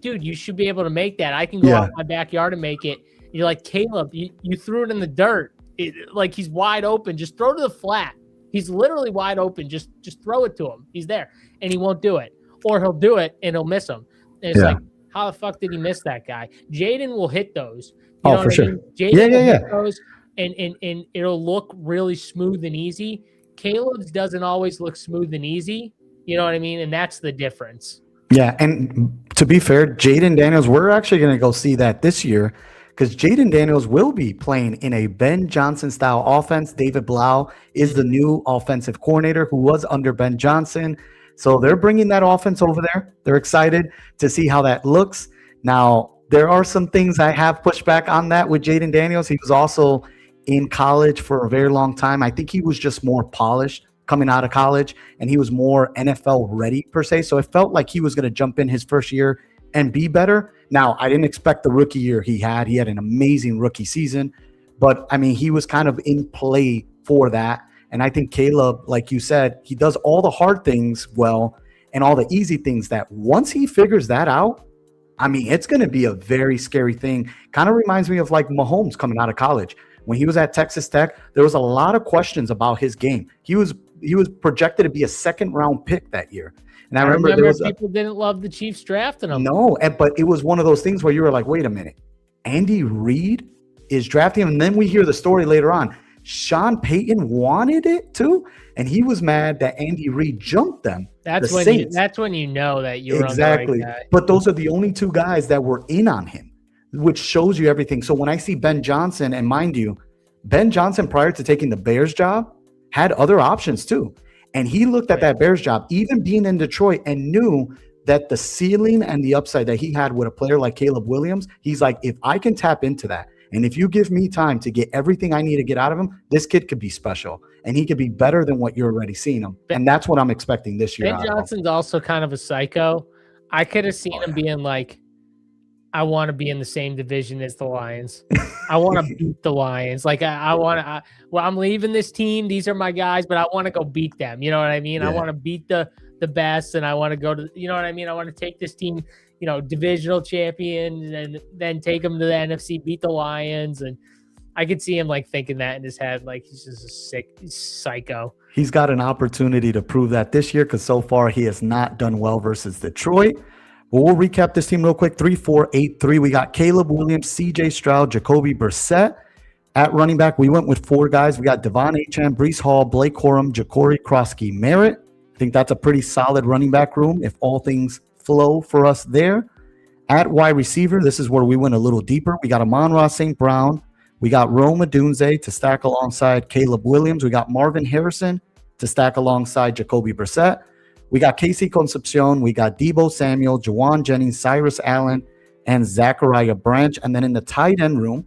dude, you should be able to make that. I can go out my backyard and make it. You're like, Caleb, you threw it in the dirt. Like, he's wide open. Just throw to the flat. He's literally wide open. Just throw it to him. He's there. And he won't do it. Or he'll do it and he'll miss him. And it's like, how the fuck did he miss that guy? Jaden will hit those. You know for sure. I mean? Jaden will hit those, and it'll look really smooth and easy. Caleb's doesn't always look smooth and easy. You know what I mean? And that's the difference. Yeah, and to be fair, Jaden Daniels, we're actually going to go see that this year, because Jaden Daniels will be playing in a Ben Johnson style offense. David Blau is the new offensive coordinator who was under Ben Johnson. So they're bringing that offense over there. They're excited to see how that looks. Now, there are some things I have pushed back on that with Jaden Daniels. He was also in college for a very long time. I think he was just more polished coming out of college, and he was more NFL ready per se. So it felt like he was going to jump in his first year and be better. Now, I didn't expect the rookie year he had. He had an amazing rookie season, but I mean, he was kind of in play for that. And I think Caleb, like you said, he does all the hard things well and all the easy things that once he figures that out, I mean, it's going to be a very scary thing. Kind of reminds me of like Mahomes coming out of college. When he was at Texas Tech, there was a lot of questions about his game. He was projected to be a second-round pick that year. And I remember there was people didn't love the Chiefs drafting him. No, but it was one of those things where you were like, wait a minute. Andy Reid is drafting him. And then we hear the story later on. Sean Payton wanted it too, and he was mad that Andy Reid jumped them. That's when you know that you're exactly. On the right guy. But those are the only two guys that were in on him, which shows you everything. So when I see Ben Johnson, and mind you, Ben Johnson prior to taking the Bears job had other options too, and he looked at that Bears job, even being in Detroit, and knew that the ceiling and the upside that he had with a player like Caleb Williams, he's like, if I can tap into that. And if you give me time to get everything I need to get out of him, this kid could be special. And he could be better than what you're already seeing him. And that's what I'm expecting this year. Ben Johnson's also kind of a psycho. I could have seen him being like, I want to be in the same division as the Lions. I want to beat the Lions. Like I want to, well, I'm leaving this team. These are my guys, but I want to go beat them. You know what I mean? Yeah. I want to beat the best, and I want to go to, you know what I mean? I want to take this team, you know, divisional champion, and then take them to the NFC, beat the Lions. And I could see him like thinking that in his head, like he's just a sick psycho. He's got an opportunity to prove that this year, because so far he has not done well versus Detroit. Well, we'll recap this team real quick. 3-4-8-3. We got Caleb Williams, CJ Stroud, Jacoby Brissett. At running back, we went with 4 guys. We got Devon Achane, Breece Hall, Blake Corum, Ja'Cory Krosky Merritt. I think that's a pretty solid running back room if all things flow for us there. At wide receiver, this is where we went a little deeper. We got Amon-Ra St. Brown. We got Rome Odunze to stack alongside Caleb Williams. We got Marvin Harrison to stack alongside Jacoby Brissett. We got Casey Concepcion. We got Deebo Samuel, Jawan Jennings, Cyrus Allen, and Zachariah Branch. And then in the tight end room,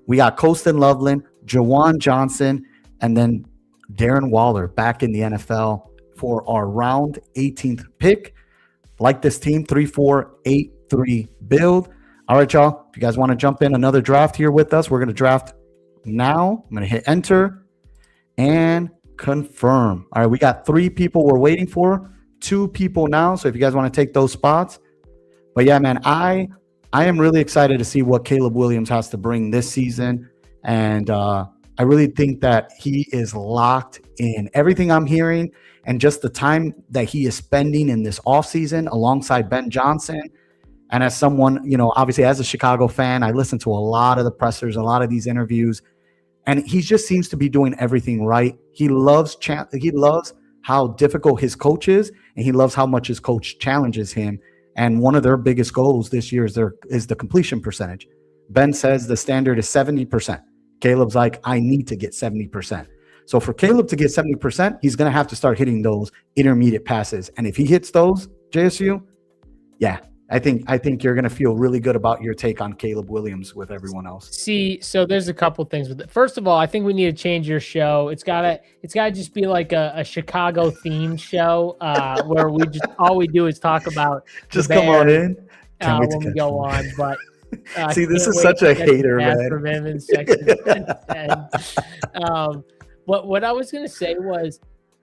we got Colston Loveland, Jawan Johnson, and then Darren Waller back in the NFL for our round 18th pick. Like this team, 3-4-8-3 build. All right, y'all. If you guys want to jump in another draft here with us, we're going to draft now. I'm going to hit enter and confirm. All right, we got 3 people we're waiting for, 2 people now. So if you guys want to take those spots. But yeah, man, I am really excited to see what Caleb Williams has to bring this season. And I really think that he is locked in. Everything I'm hearing and just the time that he is spending in this offseason alongside Ben Johnson. And as someone, you know, obviously as a Chicago fan, I listen to a lot of the pressers, a lot of these interviews, and he just seems to be doing everything right. He loves how difficult his coach is, and he loves how much his coach challenges him. And one of their biggest goals this year is the completion percentage. Ben says the standard is 70%. Caleb's like, I need to get 70%. So for Caleb to get 70%, he's going to have to start hitting those intermediate passes. And if he hits those, JSU, yeah, I think you're going to feel really good about your take on Caleb Williams with everyone else. See, so there's a couple things with it. First of all, I think we need to change your show. It's gotta just be like a Chicago themed show where we just all we do is talk about just come on in when we go on. But see, this is such a hater, man. From him in section 10. What I was gonna say was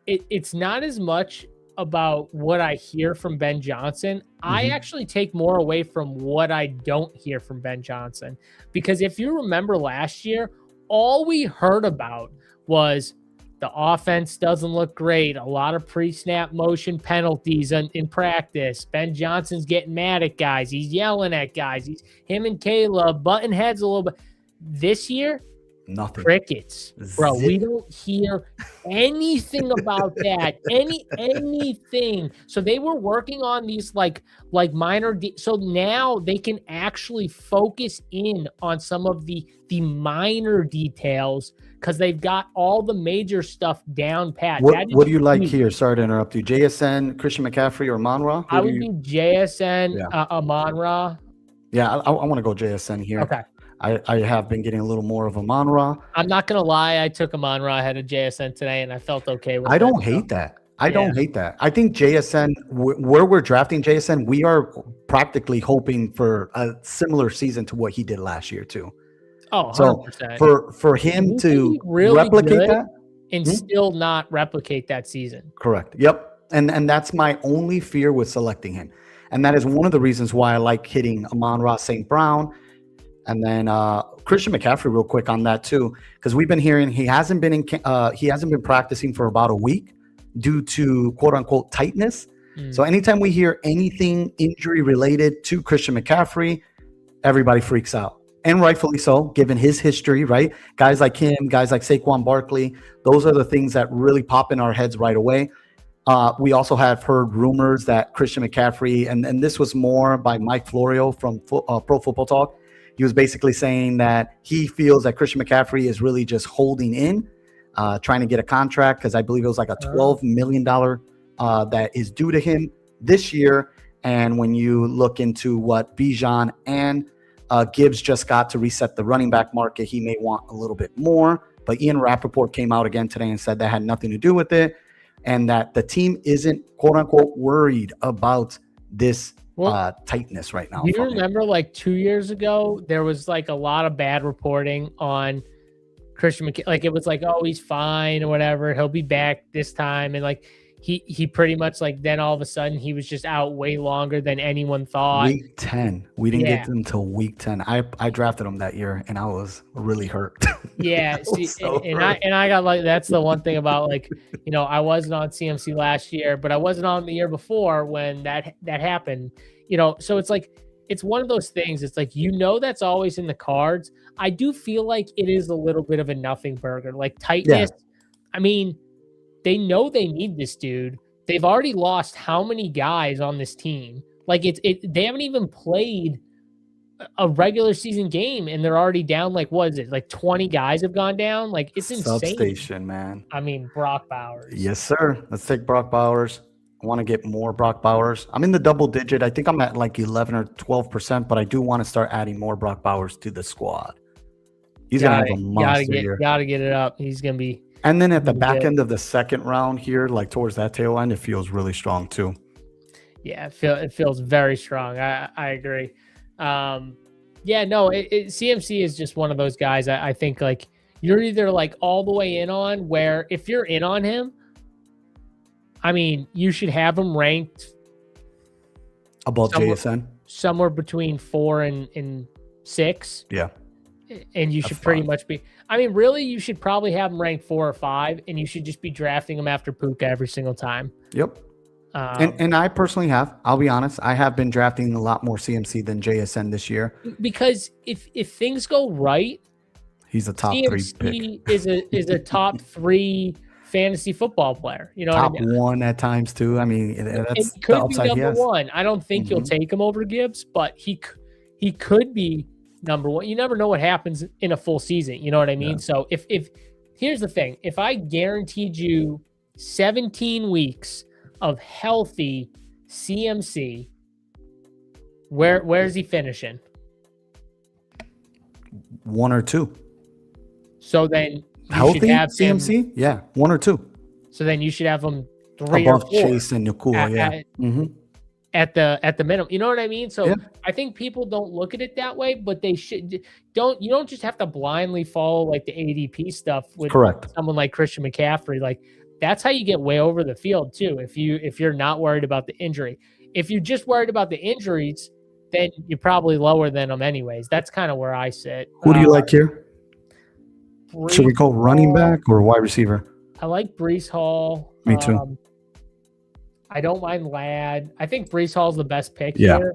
it's not as much about what I hear from Ben Johnson. I actually take more away from what I don't hear from Ben Johnson, because if you remember last year, all we heard about was the offense doesn't look great, a lot of pre-snap motion penalties in practice. Ben Johnson's getting mad at guys, he's yelling at guys, him and Caleb butting heads a little bit. This year, nothing. Crickets, bro. We don't hear anything about that. Anything. So they were working on these like minor. So now they can actually focus in on some of the minor details because they've got all the major stuff down pat. What do you like here? Sorry to interrupt you. JSN, Christian McCaffrey, or Amon-Ra? I would be JSN, Amon-Ra. Yeah, I want to go JSN here. Okay. I have been getting a little more of Amon-Ra. I'm not going to lie. I took Amon-Ra ahead of JSN today, and I felt okay with it. I don't hate that. I don't hate that. I think JSN, where we're drafting JSN, we are practically hoping for a similar season to what he did last year, too. Oh, 100%. So for him to really replicate that. And still not replicate that season. Correct. Yep. And that's my only fear with selecting him. And that is one of the reasons why I like hitting Amon-Ra St. Brown. And then Christian McCaffrey, real quick on that too, because we've been hearing he hasn't been practicing for about a week due to quote unquote tightness. So anytime we hear anything injury related to Christian McCaffrey, everybody freaks out, and rightfully so, given his history. Right, guys like him, guys like Saquon Barkley, those are the things that really pop in our heads right away. We also have heard rumors that Christian McCaffrey, and this was more by Mike Florio from Pro Football Talk. He was basically saying that he feels that Christian McCaffrey is really just holding in, trying to get a contract, because I believe it was like a $12 million that is due to him this year. And when you look into what Bijan and Gibbs just got to reset the running back market. He may want a little bit more, but Ian Rappaport came out again today and said that had nothing to do with it, and that the team isn't, quote unquote, worried about this tightness right now. Do you remember like 2 years ago, there was like a lot of bad reporting on Christian McCaffrey? Like it was like, oh, he's fine or whatever. He'll be back this time. And like he pretty much like then all of a sudden he was just out way longer than anyone thought. Week 10. We didn't get him until week 10. I drafted him that year and I was really hurt. Yeah. I got like, that's the one thing about like, you know, I wasn't on CMC last year, but I wasn't on the year before when that happened, you know? So it's like, it's one of those things. It's like, you know, that's always in the cards. I do feel like it is a little bit of a nothing burger, like tightness. Yeah. I mean, they know they need this dude. They've already lost how many guys on this team? Like they haven't even played a regular season game and they're already down. Like, what is it? Like 20 guys have gone down. Like it's insane. Substation, man. I mean, Brock Bowers. Yes, sir. Let's take Brock Bowers. I want to get more Brock Bowers. I'm in the double digit. I think I'm at like 11 or 12%, but I do want to start adding more Brock Bowers to the squad. He's going to have a monster year. Gotta get it up. He's going to be. And then at the back end of the second round here, like towards that tail end, it feels really strong too. Yeah, it feels very strong. I agree. Yeah, no, CMC is just one of those guys. I think like you're either like all the way in on, where if you're in on him, I mean, you should have him ranked above JSN, somewhere between 4 and 6. Yeah. And you should pretty much be, I mean, really, you should probably have him ranked 4 or 5, and you should just be drafting him after Puka every single time. Yep. And I personally have, I'll be honest, I have been drafting a lot more CMC than JSN this year. Because if things go right, he's a top CMC 3 pick. is a top 3 fantasy football player. You know, top what I mean? 1 at times too. I mean, that's it could the be upside number 1. I don't think you'll take him over Gibbs, but he could be number 1. You never know what happens in a full season. You know what I mean? Yeah. So if here's the thing, if I guaranteed you 17 weeks of healthy CMC, where is he finishing? 1 or 2. So then healthy CMC? Yeah, 1 or 2. So then you should have him 3 above or 4 Chase and Nakua, at the minimum. You know what I mean? So I think people don't look at it that way, but they should. You don't just have to blindly follow like the ADP stuff with someone like Christian McCaffrey. Like that's how you get way over the field too. If you're not worried about the injury, if you're just worried about the injuries, then you're probably lower than them anyways. That's kind of where I sit. Who do you like here? Should we go running back or wide receiver? I like Breece Hall. Me too. I don't mind Ladd. I think Breece Hall's the best pick here,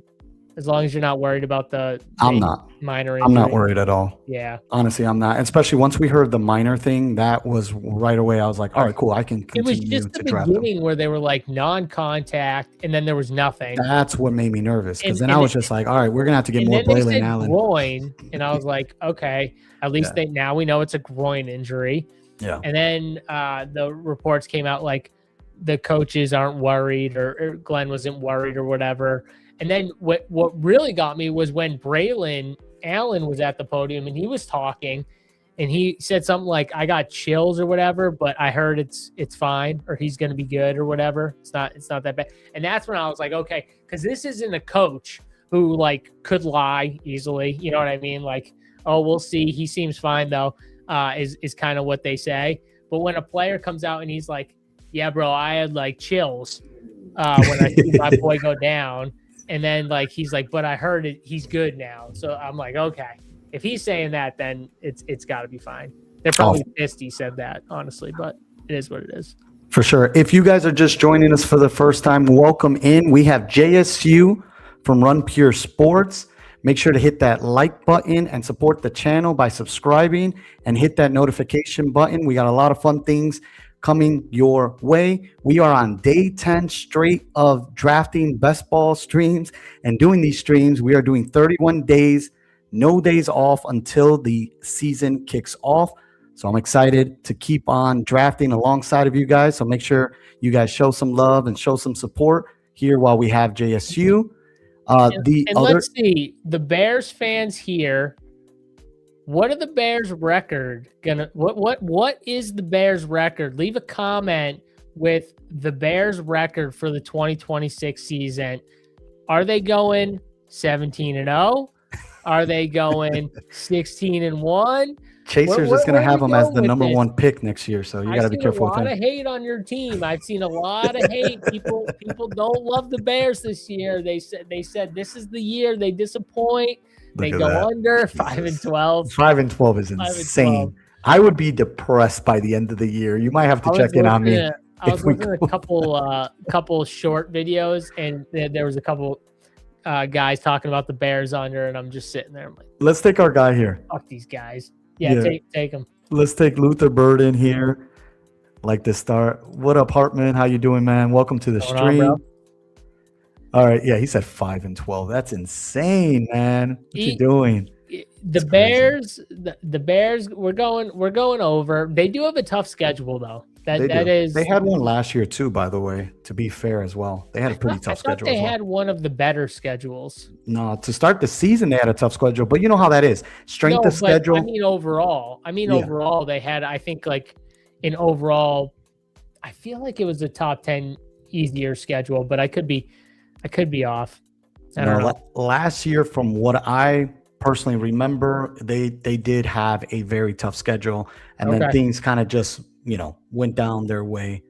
as long as you're not worried about the minor injury. I'm not worried at all. Yeah. Honestly, I'm not. Especially once we heard the minor thing, that was right away. I was like, all right, cool. I can continue to draft him. It was just the beginning where they were like non-contact, and then there was nothing. That's what made me nervous, because then I was just like, all right, we're going to have to get more Braylon Allen. Groin, and I was like, okay, at least now we know it's a groin injury. Yeah. And then the reports came out like the coaches aren't worried, or Glenn wasn't worried or whatever. And then what really got me was when Braylon Allen was at the podium and he was talking, and he said something like, I got chills or whatever, but I heard it's fine, or he's going to be good or whatever. It's not that bad. And that's when I was like, okay, because this isn't a coach who like could lie easily. You know what I mean? Like, oh, we'll see. He seems fine though, is kind of what they say. But when a player comes out and he's like, yeah, bro, I had like chills when I see my boy go down. And then like, he's like, but I heard it, he's good now. So I'm like, okay, if he's saying that, then it's gotta be fine. They're probably pissed he said that, honestly, but it is what it is. For sure. If you guys are just joining us for the first time, welcome in. We have JSU from Run Pure Sports. Make sure to hit that like button and support the channel by subscribing, and hit that notification button. We got a lot of fun things coming your way. We are on day 10 straight of drafting best ball streams, and doing these streams, we are doing 31 days, no days off until the season kicks off. So I'm excited to keep on drafting alongside of you guys. So make sure you guys show some love and show some support here while we have JSU. And let's see, the Bears fans here. What are the Bears' record gonna? What is the Bears' record? Leave a comment with the Bears' record for the 2026 season. Are they going 17-0? Are they going 16-1? Chaser's just going to have them as the number one pick next year, so you got to be careful with him. I've seen a lot of hate on your team. I've seen a lot of hate. People don't love the Bears this year. They said this is the year they disappoint. They go under 5-12. 5-12 is insane. I would be depressed by the end of the year. You might have to check in on me. I was looking at a couple short videos, and there was a couple guys talking about the Bears under, and I'm just sitting there. I'm like, let's take our guy here. Fuck these guys. Yeah. Take him. Let's take Luther Burden here. Like to start. What up, Hartman? How you doing, man? Welcome to the stream. All right. Yeah, he said 5-12. That's insane, man. What you doing? The Bears, the Bears, we're going over. They do have a tough schedule, though. They had one last year too, by the way, to be fair as well. They had a pretty tough schedule. They had one of the better schedules. No, to start the season they had a tough schedule, but you know how that is. Strength of schedule. I mean overall. Overall they had, I think, like in overall, I feel like it was a top 10 easier schedule, but I could be off. I don't know. Last year, from what I personally remember, they did have a very tough schedule, and then things kind of just went down their way.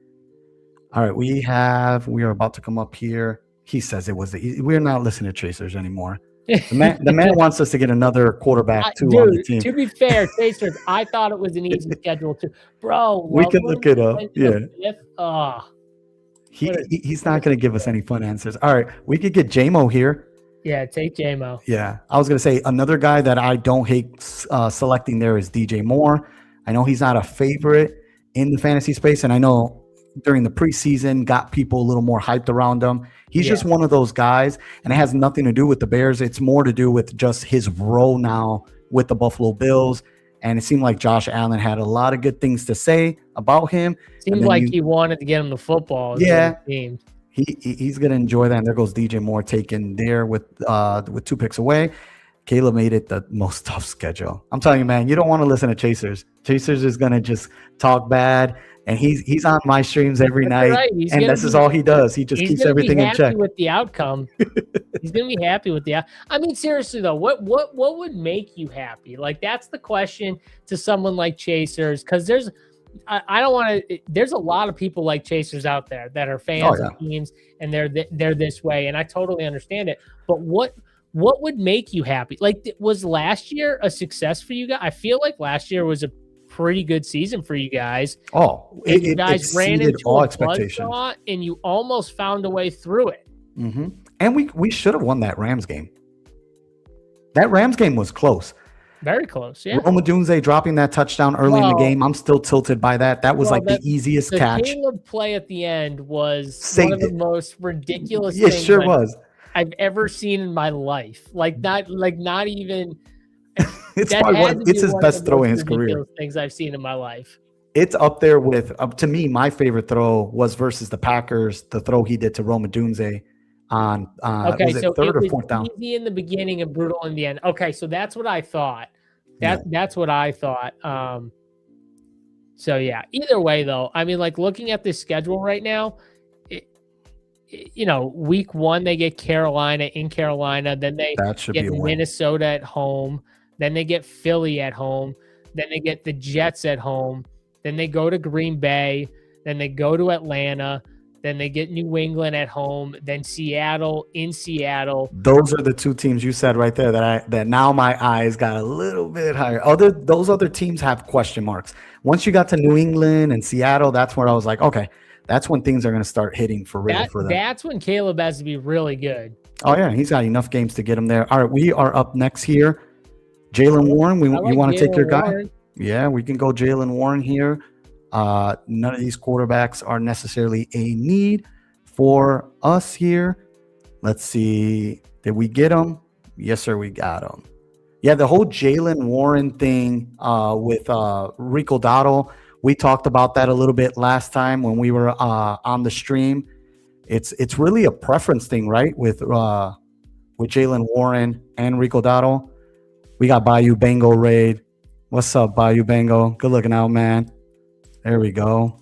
All right, we are about to come up here. He says it was we're not listening to Chasers anymore. The man wants us to get another quarterback too on the team. To be fair, Chasers, I thought it was an easy schedule too, bro. We can look it up. Yeah. He's not going to give us any fun answers. All right, we could get JMO here. Yeah, take JMO. Yeah, I was going to say another guy that I don't hate selecting there is DJ Moore. I know he's not a favorite in the fantasy space, and I know during the preseason got people a little more hyped around him. He's just one of those guys, and it has nothing to do with the Bears. It's more to do with just his role now with the Buffalo Bills. And it seemed like Josh Allen had a lot of good things to say about him. Seemed like he wanted to get him the football. Yeah, he's going to enjoy that. And there goes DJ Moore taken there with 2 picks away. Caleb made it the most tough schedule. I'm telling you, man, you don't want to listen to Chasers. Chasers is going to just talk bad. And he's on my streams every night, and this is all he does. He just keeps everything in check. With the outcome, he's gonna be happy with the. I mean, seriously though, what would make you happy? Like that's the question to someone like Chasers, because there's a lot of people like Chasers out there that are fans of teams, and they're this way, and I totally understand it. But what would make you happy? Like, was last year a success for you guys? I feel like last year was a pretty good season for you guys. You guys ran into all expectations, and you almost found a way through it. Mm-hmm. And we should have won that Rams game. That Rams game was close, very close. Yeah, Roma Dunze dropping that touchdown early in the game. I'm still tilted by that. That was the easiest catch. The Caleb play at the end was one of the most ridiculous. It sure was. I've ever seen in my life. Like not even. It's his best throw in his career. Things I've seen in my life. It's up there with, to me, my favorite throw was versus the Packers. The throw he did to Roma Dunze on third or fourth down. Easy in the beginning and brutal in the end. Okay, so that's what I thought. That's what I thought. So yeah. Either way, though, I mean, like looking at this schedule right now, week 1 they get Carolina in Carolina, then they get Minnesota at home. Then they get Philly at home. Then they get the Jets at home. Then they go to Green Bay. Then they go to Atlanta. Then they get New England at home. Then Seattle in Seattle. Those are the 2 teams you said right there that now my eyes got a little bit higher. Those other teams have question marks. Once you got to New England and Seattle, that's where I was like, okay, that's when things are going to start hitting for real for them. That's when Caleb has to be really good. Oh, yeah. He's got enough games to get him there. All right, we are up next here. Jaylen Warren, you want to take your guy? Yeah, we can go Jaylen Warren here. None of these quarterbacks are necessarily a need for us here. Let's see. Did we get him? Yes, sir, we got him. Yeah, the whole Jaylen Warren thing with Rico Dowdle, we talked about that a little bit last time when we were on the stream. It's really a preference thing, right? With with Jalen Warren and Rico Dotto. We got Bayou Bengo raid. What's up, Bayou Bengo? Good looking out, man. There we go.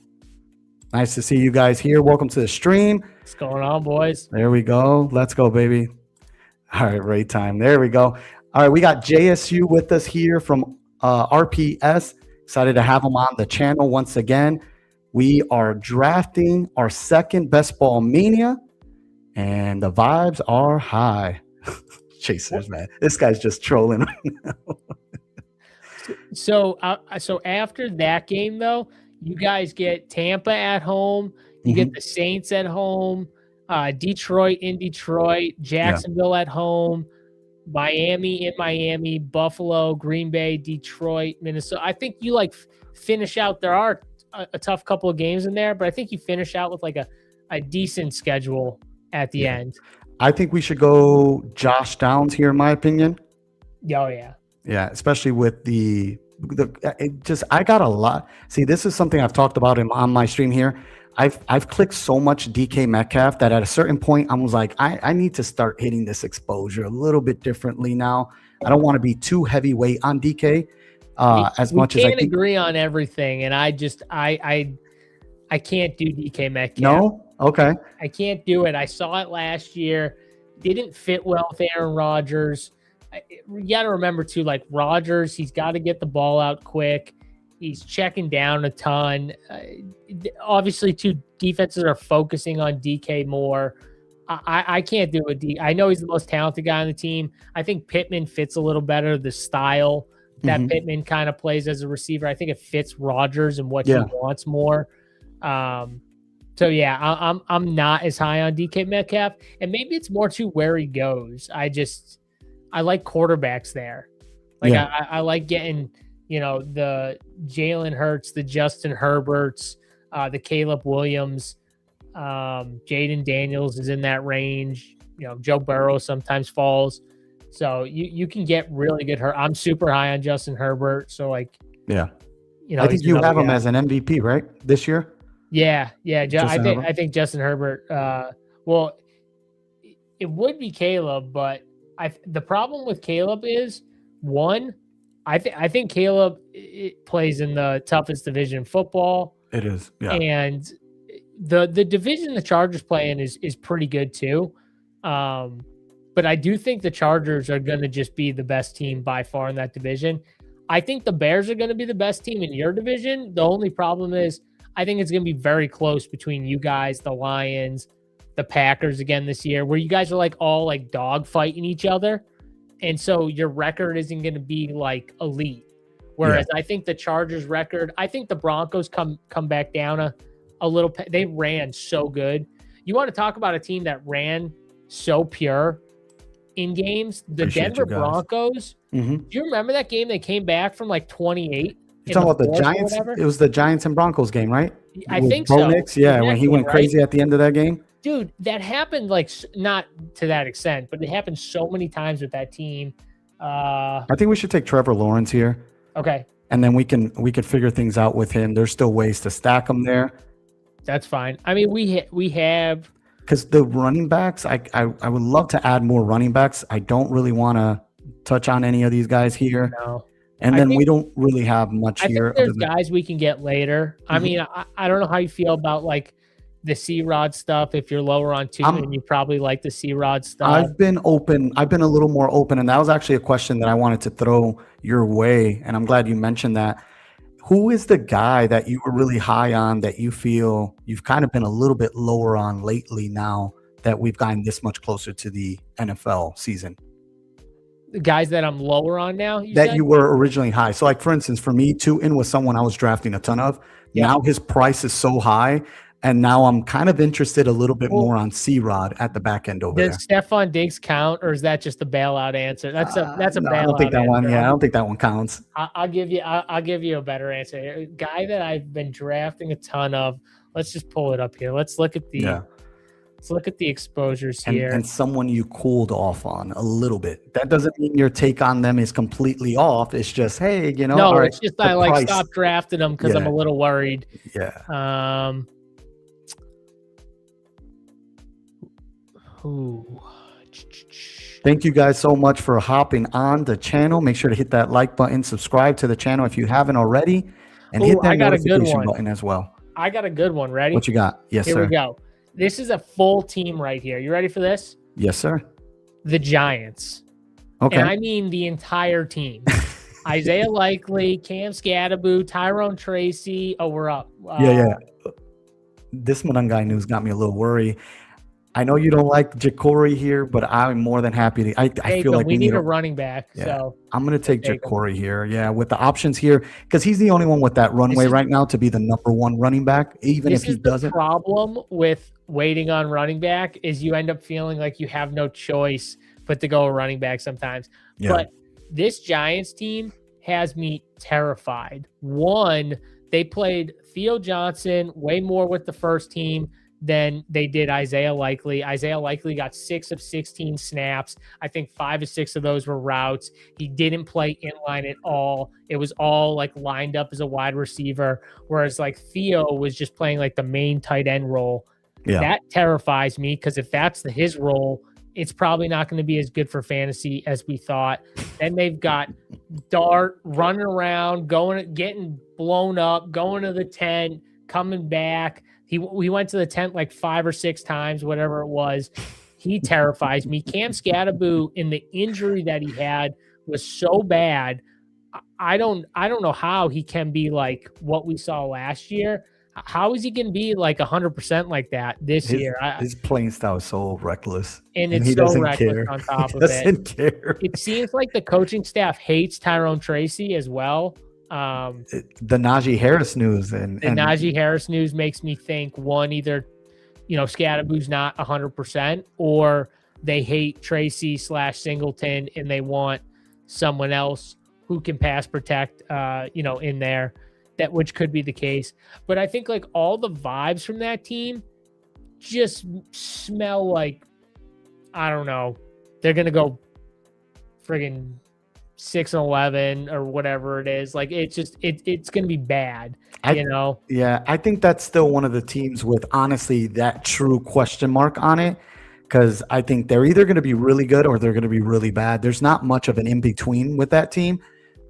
Nice to see you guys here. Welcome to the stream. What's going on, boys? There we go. Let's go, baby. All right, raid time. There we go. All right, we got JSU with us here from RPS. Excited to have them on the channel once again. We are drafting our second Best Ball Mania, and the vibes are high. Chasers, man. This guy's just trolling right now. So after that game, though, you guys get Tampa at home. You get the Saints at home. Detroit in Detroit. Jacksonville at home. Miami in Miami. Buffalo, Green Bay, Detroit, Minnesota. I think you finish out. There are a tough couple of games in there, but I think you finish out with a decent schedule at the end. I think we should go Josh Downs here, in my opinion. Oh, yeah. Yeah, especially with I got a lot. See, this is something I've talked about on my stream here. I've clicked so much DK Metcalf that at a certain point I was like, I need to start hitting this exposure a little bit differently now. I don't want to be too heavyweight on DK as much as I can't agree on everything, and I can't do DK Metcalf. No? Okay. I can't do it. I saw it last year. Didn't fit well with Aaron Rodgers. You got to remember too, Rodgers, he's got to get the ball out quick. He's checking down a ton. Obviously, two defenses are focusing on DK more. I can't do it. I know he's the most talented guy on the team. I think Pittman fits a little better the style that Pittman kind of plays as a receiver. I think it fits Rodgers and what he wants more. So yeah, I'm not as high on DK Metcalf, and maybe it's more to where he goes. I like quarterbacks there. I like getting, the Jalen Hurts, the Justin Herberts, the Caleb Williams, Jaden Daniels is in that range. Joe Burrow sometimes falls. So you can get really good. I'm super high on Justin Herbert. So I think you have him as an MVP, right? This year? Yeah. I think Justin Herbert, well, it would be Caleb, but the problem with Caleb is, one, I think Caleb plays in the toughest division in football. It is, yeah. And the division the Chargers play in is pretty good too. But I do think the Chargers are going to just be the best team by far in that division. I think the Bears are going to be the best team in your division. The only problem is I think it's going to be very close between you guys, the Lions, the Packers again this year, where you guys are all dog fighting each other. And so your record isn't going to be elite. Whereas I think the Chargers record, I think the Broncos come back down a little. They ran so good. You want to talk about a team that ran so pure in games? The Appreciate Denver Broncos. Do you remember that game? They came back from 28. You're talking about the Giants? It was the Giants and Broncos game, right? I think so. Nix? Yeah, exactly, when he went crazy at the end of that game. Dude, that happened not to that extent, but it happened so many times with that team. I think we should take Trevor Lawrence here. Okay. And then we could figure things out with him. There's still ways to stack him there. That's fine. I mean, we have, because the running backs, I would love to add more running backs. I don't really want to touch on any of these guys here. No. And then we don't really have much here. I think there's guys we can get later. I mean, I don't know how you feel about the C-Rod stuff. If you're lower on two, and you probably like the C-Rod stuff. I've been open. I've been a little more open, and that was actually a question that I wanted to throw your way. And I'm glad you mentioned that. Who is the guy that you were really high on that you feel you've kind of been a little bit lower on lately now that we've gotten this much closer to the NFL season? The guys that I'm lower on now? You were originally high. So for instance, for me, Tootin was someone I was drafting a ton of. Yeah. Now his price is so high. And now I'm kind of interested a little bit more on C-Rod at the back end over there. Does Stephon Diggs count, or is that just a bailout answer? That's a bailout. I don't think that one. Yeah, I don't think that one counts. I'll give you a better answer. A guy that I've been drafting a ton of. Let's just pull it up here. Let's look at the exposures here. And someone you cooled off on a little bit. That doesn't mean your take on them is completely off. It's just, hey, No, all right, it's just I stopped drafting them because I'm a little worried. Yeah. Ooh. Thank you guys so much for hopping on the channel. Make sure to hit that like button, subscribe to the channel if you haven't already, and hit that I got a good notification one. button as well. I got a good one. Ready? What you got? Yes, Here sir. we go. This is a full team right here. You ready for this? Yes, sir. The Giants. Okay. And I mean the entire team. Isaiah Likely, Cam Scatterbo, Tyrone Tracy. Oh, we're up. Yeah. This Monangai news got me a little worried. I know you don't like Ja'Cory here, but I'm more than happy to. I feel like we need a running back. Yeah. So I'm going to take Ja'Cory here. Yeah, with the options here, because he's the only one with that runway right now to be the #1 running back, even if he doesn't. The problem with waiting on running back is you end up feeling like you have no choice but to go a running back sometimes. Yeah. But this Giants team has me terrified. One, they played Theo Johnson way more with the first team than they did Isaiah Likely. Isaiah Likely got 6 of 16 snaps. I think 5 of 6 of those were routes. He didn't play inline at all. It was all like lined up as a wide receiver, whereas like Theo was just playing like the main tight end role. Yeah. That terrifies me because if that's his role, it's probably not going to be as good for fantasy as we thought. Then they've got Dart running around, getting blown up, going to the tent, coming back. He went to the tent like 5 or 6 times, whatever it was. He terrifies me. Cam Scatterbo, in the injury that he had, was so bad. I don't know how he can be like what we saw last year. How is he going to be like 100% like that this year? His playing style is so reckless. And it's so reckless on top of it. He doesn't care. It seems like the coaching staff hates Tyrone Tracy as well. The Najee Harris news and Najee Harris news makes me think one, either Scatterbo's not 100%, or they hate Tracy / Singleton and they want someone else who can pass protect in there, which could be the case. But I think like all the vibes from that team just smell like, I don't know, they're gonna go friggin' 6-11 or whatever it is. Like it's going to be bad, Yeah, I think that's still one of the teams with honestly that true question mark on it, because I think they're either going to be really good or they're going to be really bad. There's not much of an in between with that team.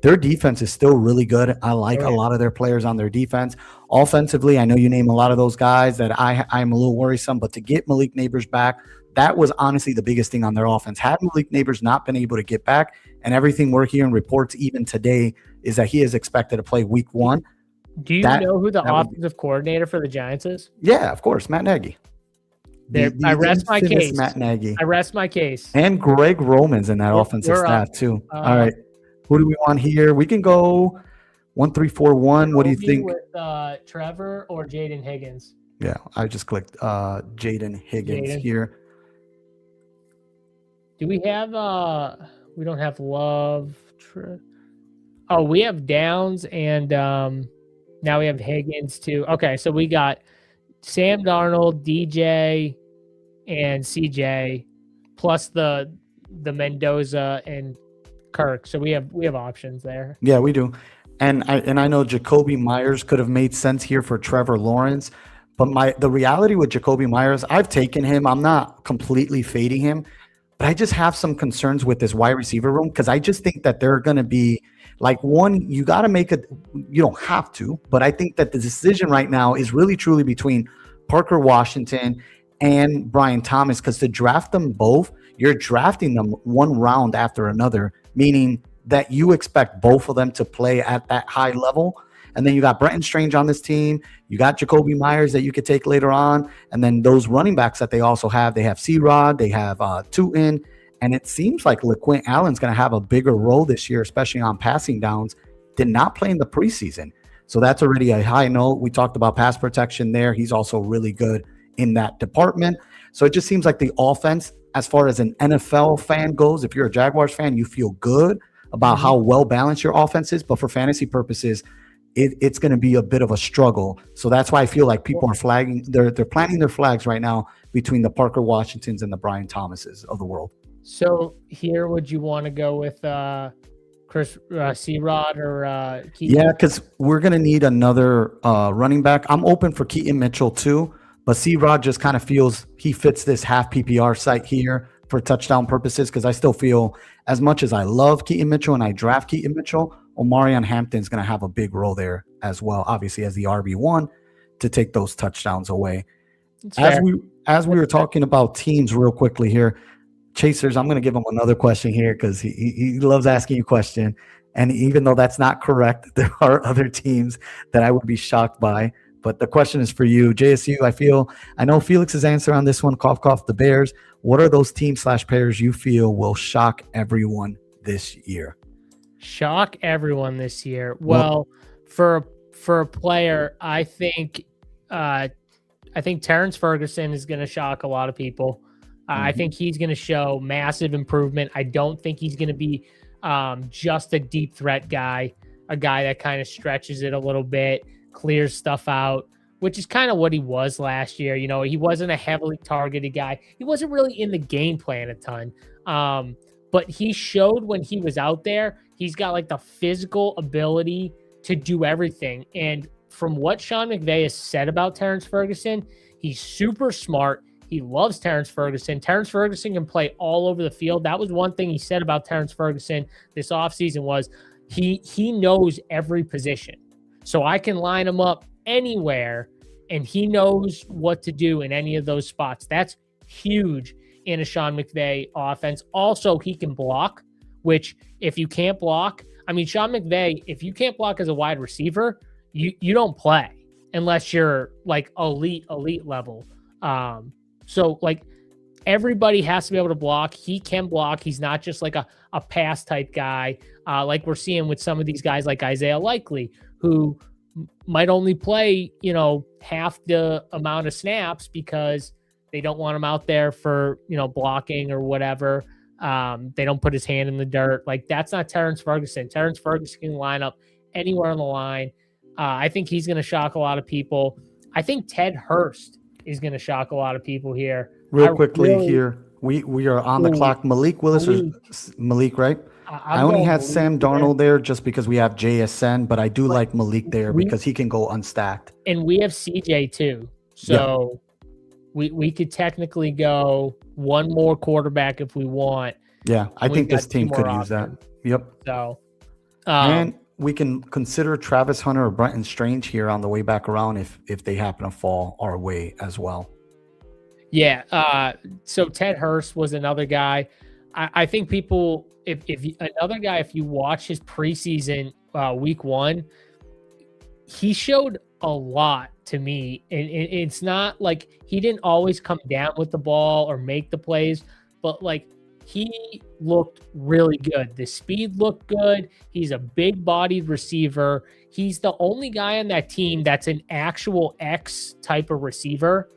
Their defense is still really good. I like a lot of their players on their defense. Offensively, I know you name a lot of those guys that I'm a little worrisome, but to get Malik Neighbors back, that was honestly the biggest thing on their offense. Had Malik Neighbors not been able to get back, and everything we're hearing reports even today is that he is expected to play week 1. Do you know who the offensive coordinator for the Giants is? Yeah, of course, Matt Nagy. I rest my case. Matt Nagy. I rest my case. And Greg Roman's in that offensive staff too. All right. Who do we want here? We can go 1-3-4-1. What do you think? With Trevor or Jaden Higgins? Yeah, I just clicked Jaden Higgins here. Do we have we don't have Love. Oh, we have Downs and now we have Higgins too. Okay, so we got Sam Darnold, DJ, and CJ, plus the Mendoza and Kirk. So we have options there. Yeah, we do. And I know Jacoby Myers could have made sense here for Trevor Lawrence, but the reality with Jacoby Myers, I've taken him. I'm not completely fading him, but I just have some concerns with this wide receiver room because I just think that they're going to be like one. You got to make it. You don't have to, but I think that the decision right now is really truly between Parker Washington and Brian Thomas, because to draft them both, you're drafting them one round after another, meaning that you expect both of them to play at that high level. And then you got Brenton Strange on this team. You got Jacoby Myers that you could take later on. And then those running backs that they also have, they have C-Rod, they have Tootin. And it seems like LaQuint Allen's going to have a bigger role this year, especially on passing downs. Did not play in the preseason. So that's already a high note. We talked about pass protection there. He's also really good in that department. So it just seems like the offense, as far as an NFL fan goes, if you're a Jaguars fan, you feel good about how well balanced your offense is. But for fantasy purposes, it's going to be a bit of a struggle. So that's why I feel like people are flagging. They're planting their flags right now between the Parker Washingtons and the Brian Thomases of the world. So here, would you want to go with Chris C-Rod or Keaton? Yeah, because we're going to need another running back. I'm open for Keaton Mitchell too, but C-Rod just kind of feels he fits this half PPR site here for touchdown purposes, because I still feel, as much as I love Keaton Mitchell and I draft Keaton Mitchell, Omarion Hampton's going to have a big role there as well, obviously as the RB1 to take those touchdowns away. As we were talking about teams real quickly here, Chasers, I'm going to give him another question here because he loves asking you a question. And even though that's not correct, there are other teams that I would be shocked by. But the question is for you, JSU. I know Felix's answer on this one, cough, cough, the Bears. What are those teams/pairs you feel will shock everyone this year? Shock everyone this year. Well, for a player, I think Terrence Ferguson is going to shock a lot of people. I think he's going to show massive improvement. I don't think he's going to be just a deep threat guy, a guy that kind of stretches it a little bit, clears stuff out, which is kind of what he was last year. You know, he wasn't a heavily targeted guy. He wasn't really in the game plan a ton. But he showed when he was out there, he's got like the physical ability to do everything. And from what Sean McVay has said about Terrence Ferguson, he's super smart. He loves Terrence Ferguson. Terrence Ferguson can play all over the field. That was one thing he said about Terrence Ferguson this offseason was he knows every position. So I can line him up anywhere, and he knows what to do in any of those spots. That's huge in a Sean McVay offense. Also, he can block, which if you can't block, I mean, Sean McVay, if you can't block as a wide receiver, you don't play unless you're like elite level. So like everybody has to be able to block. He can block. He's not just like a pass type guy, like we're seeing with some of these guys like Isaiah Likely, who might only play, you know, half the amount of snaps because they don't want him out there for, you know, blocking or whatever. They don't put his hand in the dirt. Like that's not Terrence Ferguson. Terrence Ferguson can line up anywhere on the line. I think he's going to shock a lot of people. I think Ted Hurst is going to shock a lot of people here. Real quickly here, we are on the clock. Malik Willis, Malik, right? I only had Malik Sam Darnold there just because we have JSN, but I do like Malik there because he can go unstacked. And we have CJ too. So we could technically go one more quarterback if we want. Yeah, I think this team could use that. Yep. So, and we can consider Travis Hunter or Brenton Strange here on the way back around if they happen to fall our way as well. Yeah. So Ted Hurst was another guy. I think people, if you watch his preseason week 1, he showed a lot to me. And it's not like he didn't always come down with the ball or make the plays, but like he looked really good. The speed looked good. He's a big-bodied receiver. He's the only guy on that team that's an actual X type of receiver.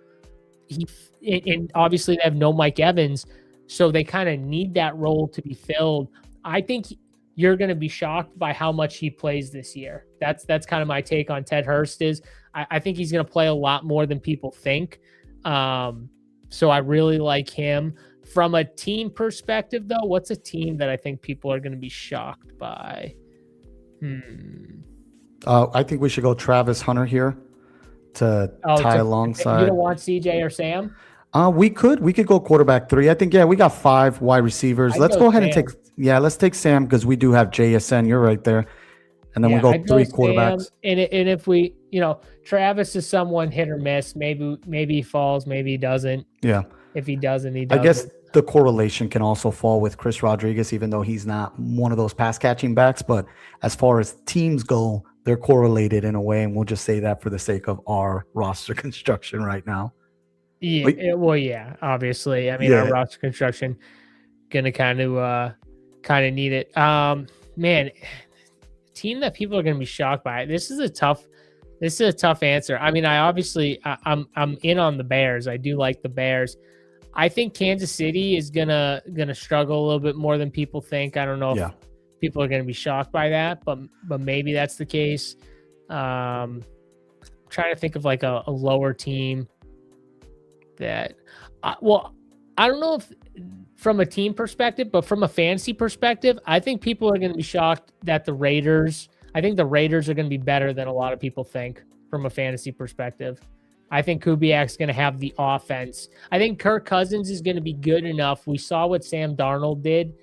And obviously they have no Mike Evans, so they kind of need that role to be filled. I think you're going to be shocked by how much he plays this year. That's kind of my take on Ted Hurst is I think he's going to play a lot more than people think. So I really like him. From a team perspective, though, what's a team that I think people are going to be shocked by? I think we should go Travis Hunter here to tie alongside. You don't want CJ or Sam? We could go quarterback 3. I think, we got 5 wide receivers. Let's go ahead and let's take Sam because we do have JSN. You're right there. And then we go 3 quarterbacks. Sam, and if we, Travis is someone hit or miss. Maybe he falls, maybe he doesn't. Yeah. If he doesn't, he doesn't. I guess the correlation can also fall with Chris Rodriguez, even though he's not one of those pass catching backs. But as far as teams go, they're correlated in a way. And we'll just say that for the sake of our roster construction right now. Yeah. Obviously. I mean, our roster construction going to kind of need it. Man, team that people are going to be shocked by. This is a tough answer. I mean, I'm in on the Bears. I do like the Bears. I think Kansas City is gonna struggle a little bit more than people think. I don't know if people are gonna be shocked by that, but maybe that's the case. I'm trying to think of like a lower team that, I don't know if from a team perspective, but from a fantasy perspective, I think people are gonna be shocked that the Raiders. I think the Raiders are gonna be better than a lot of people think from a fantasy perspective. I think Kubiak's going to have the offense. I think Kirk Cousins is going to be good enough. We saw what Sam Darnold did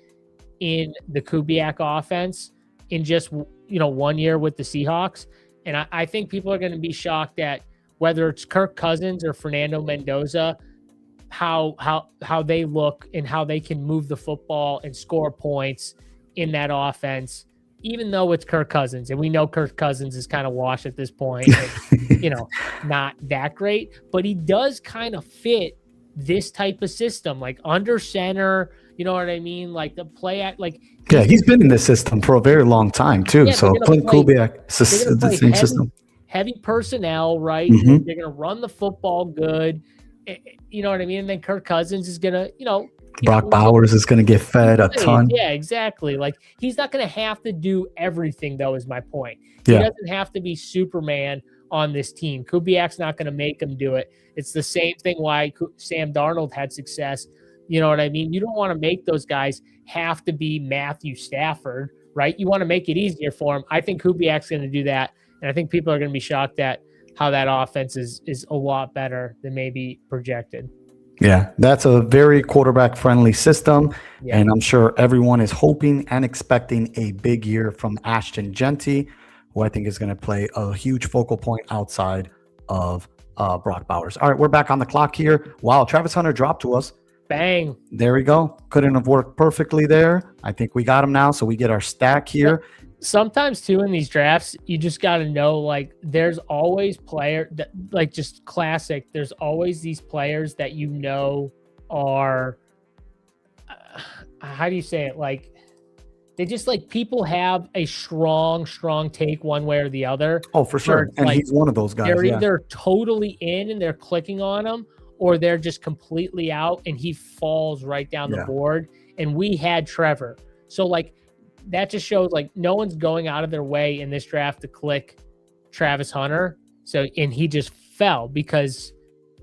in the Kubiak offense in just 1 year with the Seahawks. And I think people are going to be shocked at whether it's Kirk Cousins or Fernando Mendoza, how they look and how they can move the football and score points in that offense, even though it's Kirk Cousins. And we know Kirk Cousins is kind of washed at this point and, not that great, but he does kind of fit this type of system, like under center, you know what I mean? Like the play at he's been in this system for a very long time too. Yeah, so Clint Kubiak, it's the same system. Heavy personnel, right? Mhm. They're going to run the football good. You know what I mean? And then Kirk Cousins is going to, Brock Bowers is going to get fed a ton. Yeah, exactly. Like he's not going to have to do everything, though, is my point. Yeah. He doesn't have to be Superman on this team. Kubiak's not going to make him do it. It's the same thing why Sam Darnold had success. You know what I mean? You don't want to make those guys have to be Matthew Stafford, right? You want to make it easier for him. I think Kubiak's going to do that. And I think people are going to be shocked at how that offense is a lot better than maybe projected. Yeah, that's a very quarterback-friendly system, and I'm sure everyone is hoping and expecting a big year from Ashton Genty, who I think is going to play a huge focal point outside of Brock Bowers. All right, we're back on the clock here. Wow, Travis Hunter dropped to us. Bang. There we go. Couldn't have worked perfectly there. I think we got him now, so we get our stack here. Sometimes too in these drafts, you just got to know, like, there's always just classic. There's always these players that are, how do you say it? Like, they just people have a strong take one way or the other. Oh, for sure. And he's one of those guys. They're either totally in and they're clicking on him, or they're just completely out and he falls right down the board. And we had Trevor. So that just shows no one's going out of their way in this draft to click Travis Hunter. So, and he just fell because,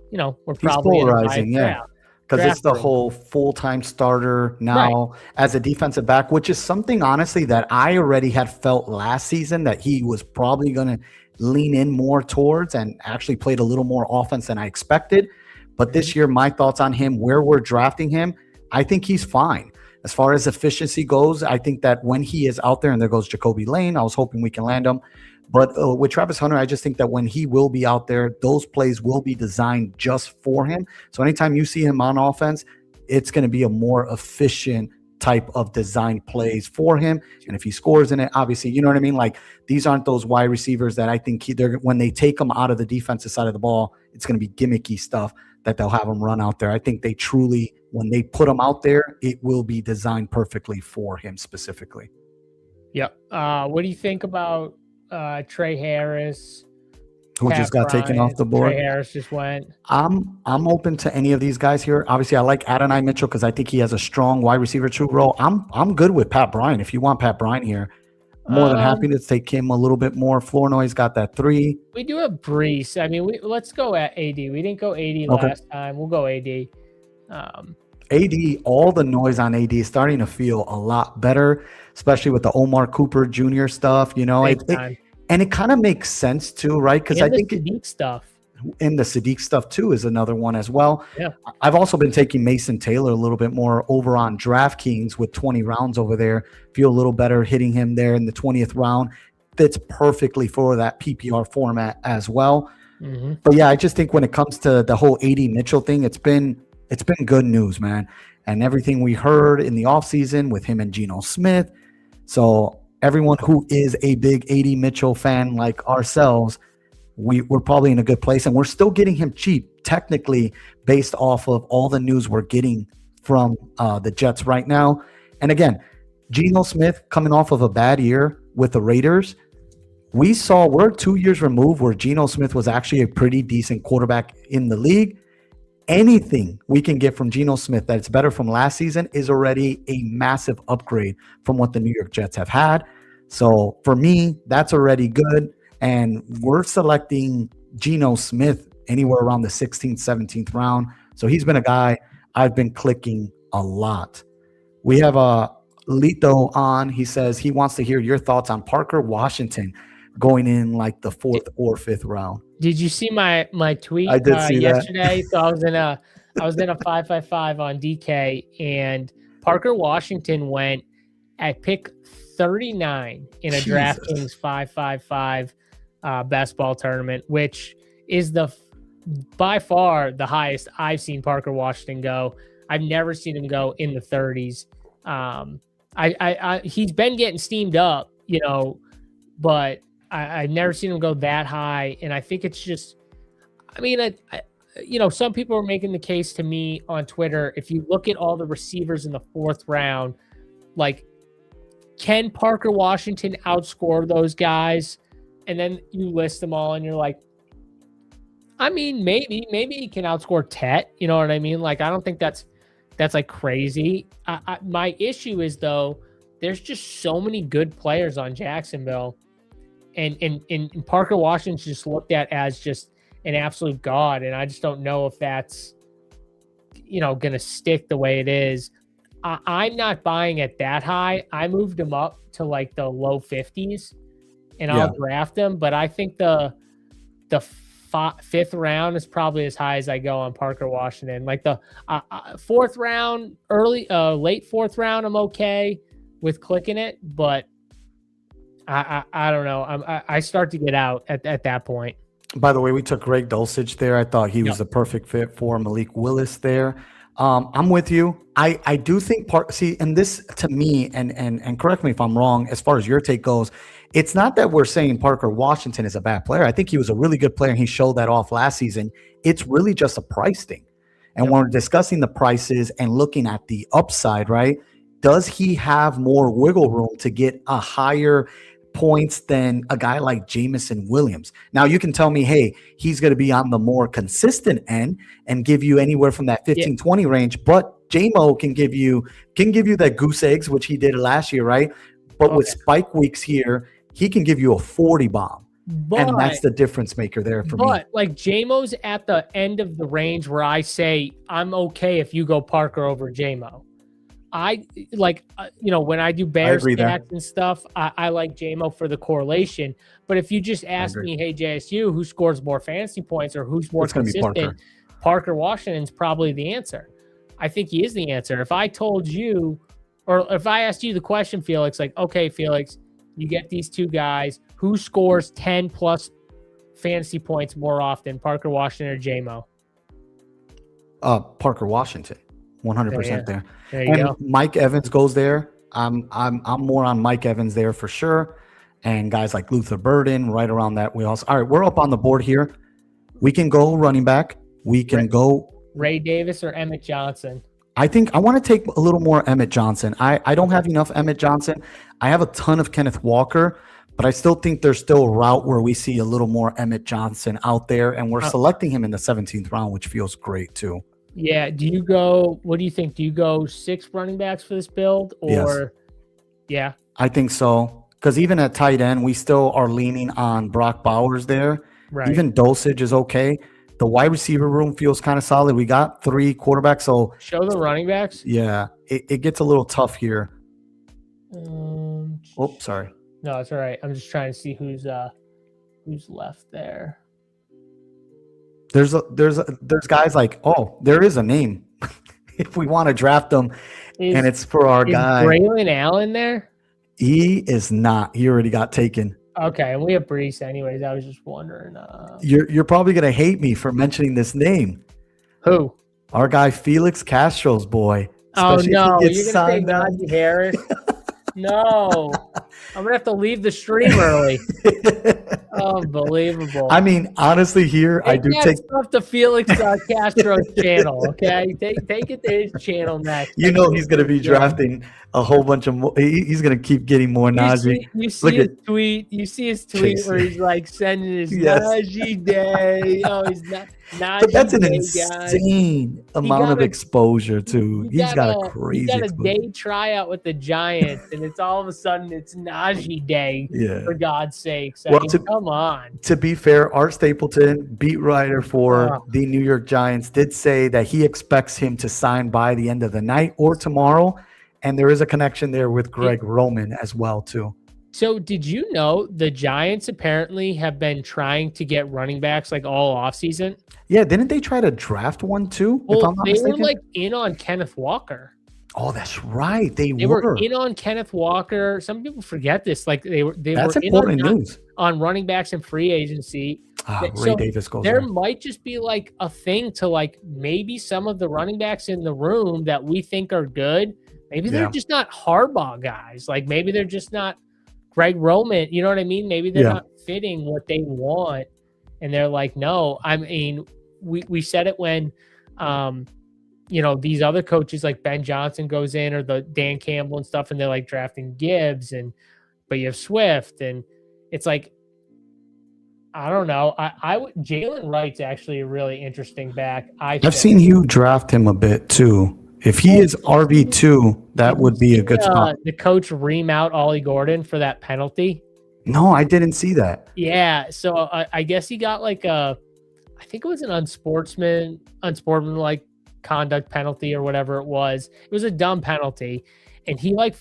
we're probably polarizing, because it's the whole full-time starter now as a defensive back, which is something honestly that I already had felt last season that he was probably going to lean in more towards and actually played a little more offense than I expected. But this year, my thoughts on him, where we're drafting him, I think he's fine. As far as efficiency goes, I think that when he is out there, and there goes Jacoby Lane, I was hoping we can land him. But with Travis Hunter, I just think that when he will be out there, those plays will be designed just for him. So anytime you see him on offense, it's going to be a more efficient type of design plays for him. And if he scores in it, obviously, you know what I mean? Like, these aren't those wide receivers that I think when they take them out of the defensive side of the ball, it's going to be gimmicky stuff that they'll have them run out there. I think they truly, when they put him out there, it will be designed perfectly for him specifically. Yep. What do you think about Trey Harris? Who just got taken off the board? Trey Harris just went. I'm open to any of these guys here. Obviously, I like Adonai Mitchell because I think he has a strong wide receiver 2 role. I'm good with Pat Bryant. If you want Pat Bryant here, more than happy to take him a little bit more. Flournoy's got that 3. We do have Brees. I mean, let's go at AD. We didn't go AD last time. We'll go AD. AD, all the noise on AD is starting to feel a lot better, especially with the Omar Cooper Jr. stuff. And it kind of makes sense too, right? Because I think Sadiq stuff. And the Sadiq stuff too is another one as well. Yeah. I've also been taking Mason Taylor a little bit more over on DraftKings with 20 rounds over there. Feel a little better hitting him there in the 20th round. Fits perfectly for that PPR format as well. Mm-hmm. But yeah, I just think when it comes to the whole AD Mitchell thing, it's been good news, man. And everything we heard in the offseason with him and Geno Smith. So everyone who is a big AD Mitchell fan like ourselves, we're probably in a good place, and we're still getting him cheap, technically, based off of all the news we're getting from the Jets right now. And again, Geno Smith coming off of a bad year with the Raiders. We're 2 years removed where Geno Smith was actually a pretty decent quarterback in the league. Anything we can get from Geno Smith that's better from last season is already a massive upgrade from what the New York Jets have had. So for me, that's already good. And we're selecting Geno Smith anywhere around the 16th, 17th round. So he's been a guy I've been clicking a lot. We have Lito on. He says he wants to hear your thoughts on Parker Washington going in like the 4th or 5th round. Did you see my tweet I did see that. yesterday? So I was in a 555 on DK, and Parker Washington went at pick 39 in a Jesus. DraftKings 555 best ball tournament, which is by far the highest I've seen Parker Washington go. I've never seen him go in the 30s. He's been getting steamed up, but I've never seen him go that high. And I think it's just, I mean, some people are making the case to me on Twitter. If you look at all the receivers in the 4th round, like, can Parker Washington outscore those guys? And then you list them all and you're like, I mean, maybe he can outscore Tet. You know what I mean? Like, I don't think that's like crazy. My issue is, though, there's just so many good players on Jacksonville, and Parker Washington's just looked at as just an absolute god, and I just don't know if that's going to stick the way it is. I'm not buying it that high. I moved him up to like the low 50s, and I'll draft him, but I think the 5th round is probably as high as I go on Parker Washington. Like the 4th round, late 4th round, I'm okay with clicking it, but I don't know. I start to get out at that point. By the way, we took Greg Dulcich there. I thought he was the perfect fit for Malik Willis there. I'm with you. I do think and this to me, and correct me if I'm wrong, as far as your take goes, it's not that we're saying Parker Washington is a bad player. I think he was a really good player, and he showed that off last season. It's really just a price thing. And when we're discussing the prices and looking at the upside, right, does he have more wiggle room to get a higher points than a guy like Jameson Williams? Now, you can tell me, hey, he's going to be on the more consistent end and give you anywhere from that 15-20 range, but J-Mo can give you that goose eggs, which he did last year, right? But with spike weeks here, he can give you a 40 bomb. And that's the difference maker there for me. But like J-Mo's at the end of the range where I say I'm okay if you go Parker over J-Mo. I like, when I do bear stats and stuff, I like J-Mo for the correlation. But if you just ask me, hey, JSU, who scores more fantasy points or who's more consistent, Parker Washington's probably the answer. I think he is the answer. If I told you, or if I asked you the question, Felix, like, okay, Felix, you get these two guys, who scores 10 plus fantasy points more often, Parker Washington or J-Mo? Parker Washington. 100% there. There you go. Mike Evans goes there. I'm more on Mike Evans there for sure. And guys like Luther Burden right around that wheelhouse. All right, we're up on the board here. We can go running back. We can go Ray Davis or Emmett Johnson. I think I want to take a little more Emmett Johnson. I don't have enough Emmett Johnson. I have a ton of Kenneth Walker, but I still think there's still a route where we see a little more Emmett Johnson out there, and we're selecting him in the 17th round, which feels great too. Yeah. What do you think? Do you go 6 running backs for this build or? Yes. Yeah. I think so. Because even at tight end, we still are leaning on Brock Bowers there. Right. Even Dulcich is okay. The wide receiver room feels kind of solid. We got 3 quarterbacks. So show the running backs. Yeah. It gets a little tough here. Sorry. No, it's all right. I'm just trying to see who's left there. There's guys like, there is a name if we want to draft them, and it's for our guy. Is Braylon Allen there? He is not. He already got taken. Okay, and we have Brees anyways. I was just wondering. You're probably gonna hate me for mentioning this name. Who? Our guy Felix Castro's boy. Oh no, you're gonna say Najee Harris? No, I'm gonna have to leave the stream early. Unbelievable. I mean, honestly, here I do take stuff to Felix Castro's channel. Okay, take it to his channel next. You know he's gonna be drafting a whole bunch of more. He's gonna keep getting more Najee. You see his tweet. You see his tweet where he's like sending his Najee day. Oh, he's not. But that's an insane amount of exposure too. He's got a crazy. He got a day tryout with the Giants, and it's all of a sudden it's Najee day. Yeah. For God's sakes! Come on. To be fair, Art Stapleton, beat writer for the New York Giants, did say that he expects him to sign by the end of the night or tomorrow, and there is a connection there with Greg Roman as well too. So did you know the Giants apparently have been trying to get running backs like all offseason? Yeah, didn't they try to draft one too, if Well, I'm not they were mistaken? like in on Kenneth Walker. Oh, that's right. They They were were. in on Kenneth Walker. Some people forget this. Like they were That's in on important news. running backs and free agency. Ray So Davis goes there there. might just be like a thing to like maybe some of the running backs in the room that we think are good. Maybe they're Yeah. just not Harbaugh guys. Like maybe they're just not Greg Roman. You know what I mean? Maybe they're Yeah. not fitting what they want. And they're like, no, I mean, we said it when these other coaches like Ben Johnson goes in or the Dan Campbell and stuff, and they're like drafting Gibbs but you have Swift, and it's like, I don't know. I would Jalen Wright's actually a really interesting back. I've seen you draft him a bit too. If he is RB2, that would be a good spot. The coach ream out Ollie Gordon for that penalty. No, I didn't see that. Yeah, so I guess he got like I think it was an unsportsmanlike conduct penalty or whatever it was. It was a dumb penalty, and he like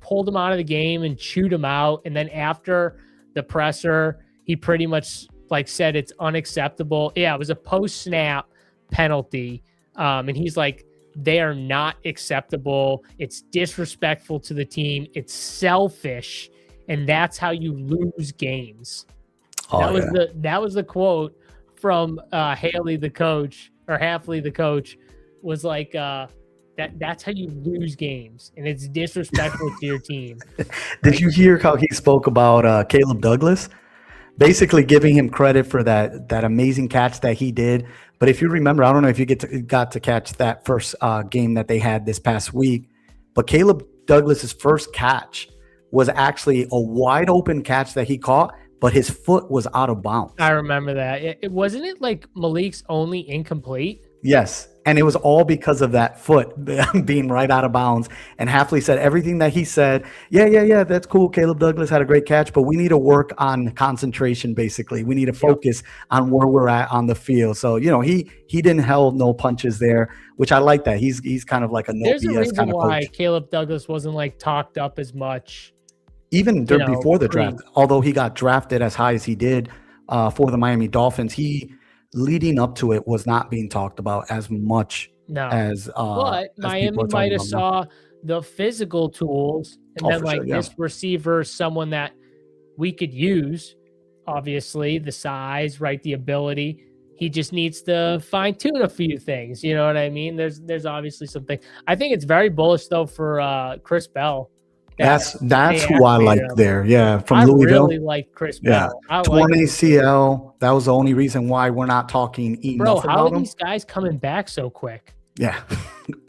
pulled him out of the game and chewed him out. And then after the presser, he pretty much like said it's unacceptable. Yeah, it was a post snap penalty, and he's like, they are not acceptable. It's disrespectful to the team. It's selfish, and that's how you lose games. That was the quote from Haley, the coach, or Halfley, the coach, was like, that's how you lose games, and it's disrespectful to your team. Did you hear how he spoke about Caleb Douglas? Basically giving him credit for that amazing catch that he did. But if you remember, I don't know if you got to catch that first game that they had this past week, but Caleb Douglas's first catch was actually a wide open catch that he caught, but his foot was out of bounds. I remember that. It wasn't it like Malik's only incomplete? Yes, and it was all because of that foot being right out of bounds. And Halfley said everything that he said. Yeah, that's cool. Caleb Douglas had a great catch, but we need to work on concentration. Basically, we need to focus on where we're at on the field. So he didn't hold no punches there, which I like that. He's kind of like a no There's a BS reason kind of why coach. Caleb Douglas wasn't like talked up as much. Even before the draft, although he got drafted as high as he did for the Miami Dolphins, he leading up to it was not being talked about as much as but as Miami might have saw the physical tools and then like this receiver, someone that we could use, obviously the size, right? The ability. He just needs to fine tune a few things. You know what I mean? There's obviously something. I think it's very bullish though for Chris Bell. That's who I like there. Yeah, from Louisville. I really like Chris Bell. Torn ACL. That was the only reason why we're not talking enough about him. How are these guys coming back so quick? Yeah.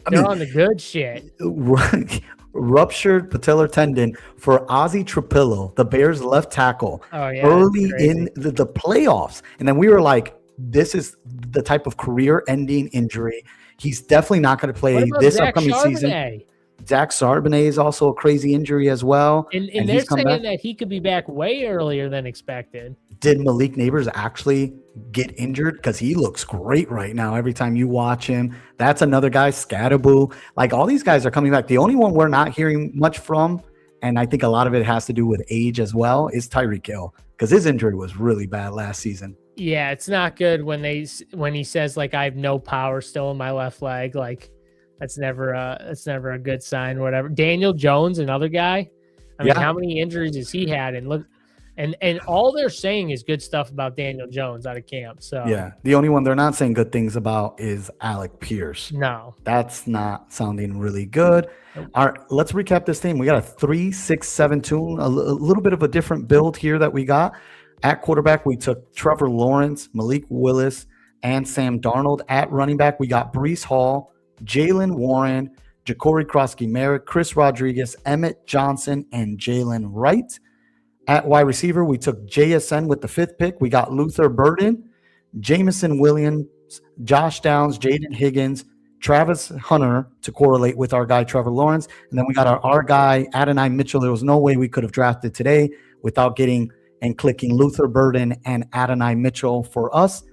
They're on the good shit. Ruptured patellar tendon for Ozzie Trapillo, the Bears left tackle, early in the playoffs. And then we were like, this is the type of career-ending injury. He's definitely not going to play this upcoming season. Zach Charbonnet is also a crazy injury as well. And they're saying that he could be back way earlier than expected. Did Malik Neighbors actually get injured? Because he looks great right now every time you watch him. That's another guy, Scattaboo. Like, all these guys are coming back. The only one we're not hearing much from, and I think a lot of it has to do with age as well, is Tyreek Hill, because his injury was really bad last season. Yeah, it's not good when he says, like, I have no power still in my left leg. Like, that's never a good sign. Whatever. Daniel Jones, another guy. I mean, how many injuries has he had? And look, and all they're saying is good stuff about Daniel Jones out of camp. So yeah, the only one they're not saying good things about is Alec Pierce. No, that's not sounding really good. All right, let's recap this team. We got a 3-6-7 a little bit of a different build here that we got. At quarterback, we took Trevor Lawrence, Malik Willis, and Sam Darnold. At running back, we got Breece Hall, Jalen Warren, Ja'Cory Krosky-Merritt, Chris Rodriguez, Emmett Johnson, and Jalen Wright. At wide receiver, we took JSN with the 5th pick. We got Luther Burden, Jamison Williams, Josh Downs, Jaden Higgins, Travis Hunter to correlate with our guy Trevor Lawrence. And then we got our guy Adonai Mitchell. There was no way we could have drafted today without getting and clicking Luther Burden and Adonai Mitchell for us.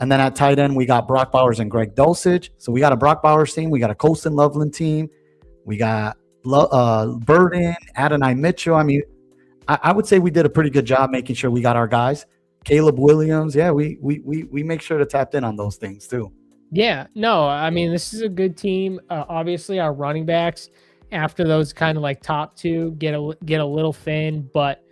And then at tight end, we got Brock Bowers and Greg Dulcich. So we got a Brock Bowers team. We got a Colston Loveland team. We got Burden, Adonai Mitchell. I mean, I would say we did a pretty good job making sure we got our guys. Caleb Williams, yeah, we make sure to tap in on those things too. Yeah, no, I mean, this is a good team. Obviously, our running backs, after those kind of like top two, get a little thin, but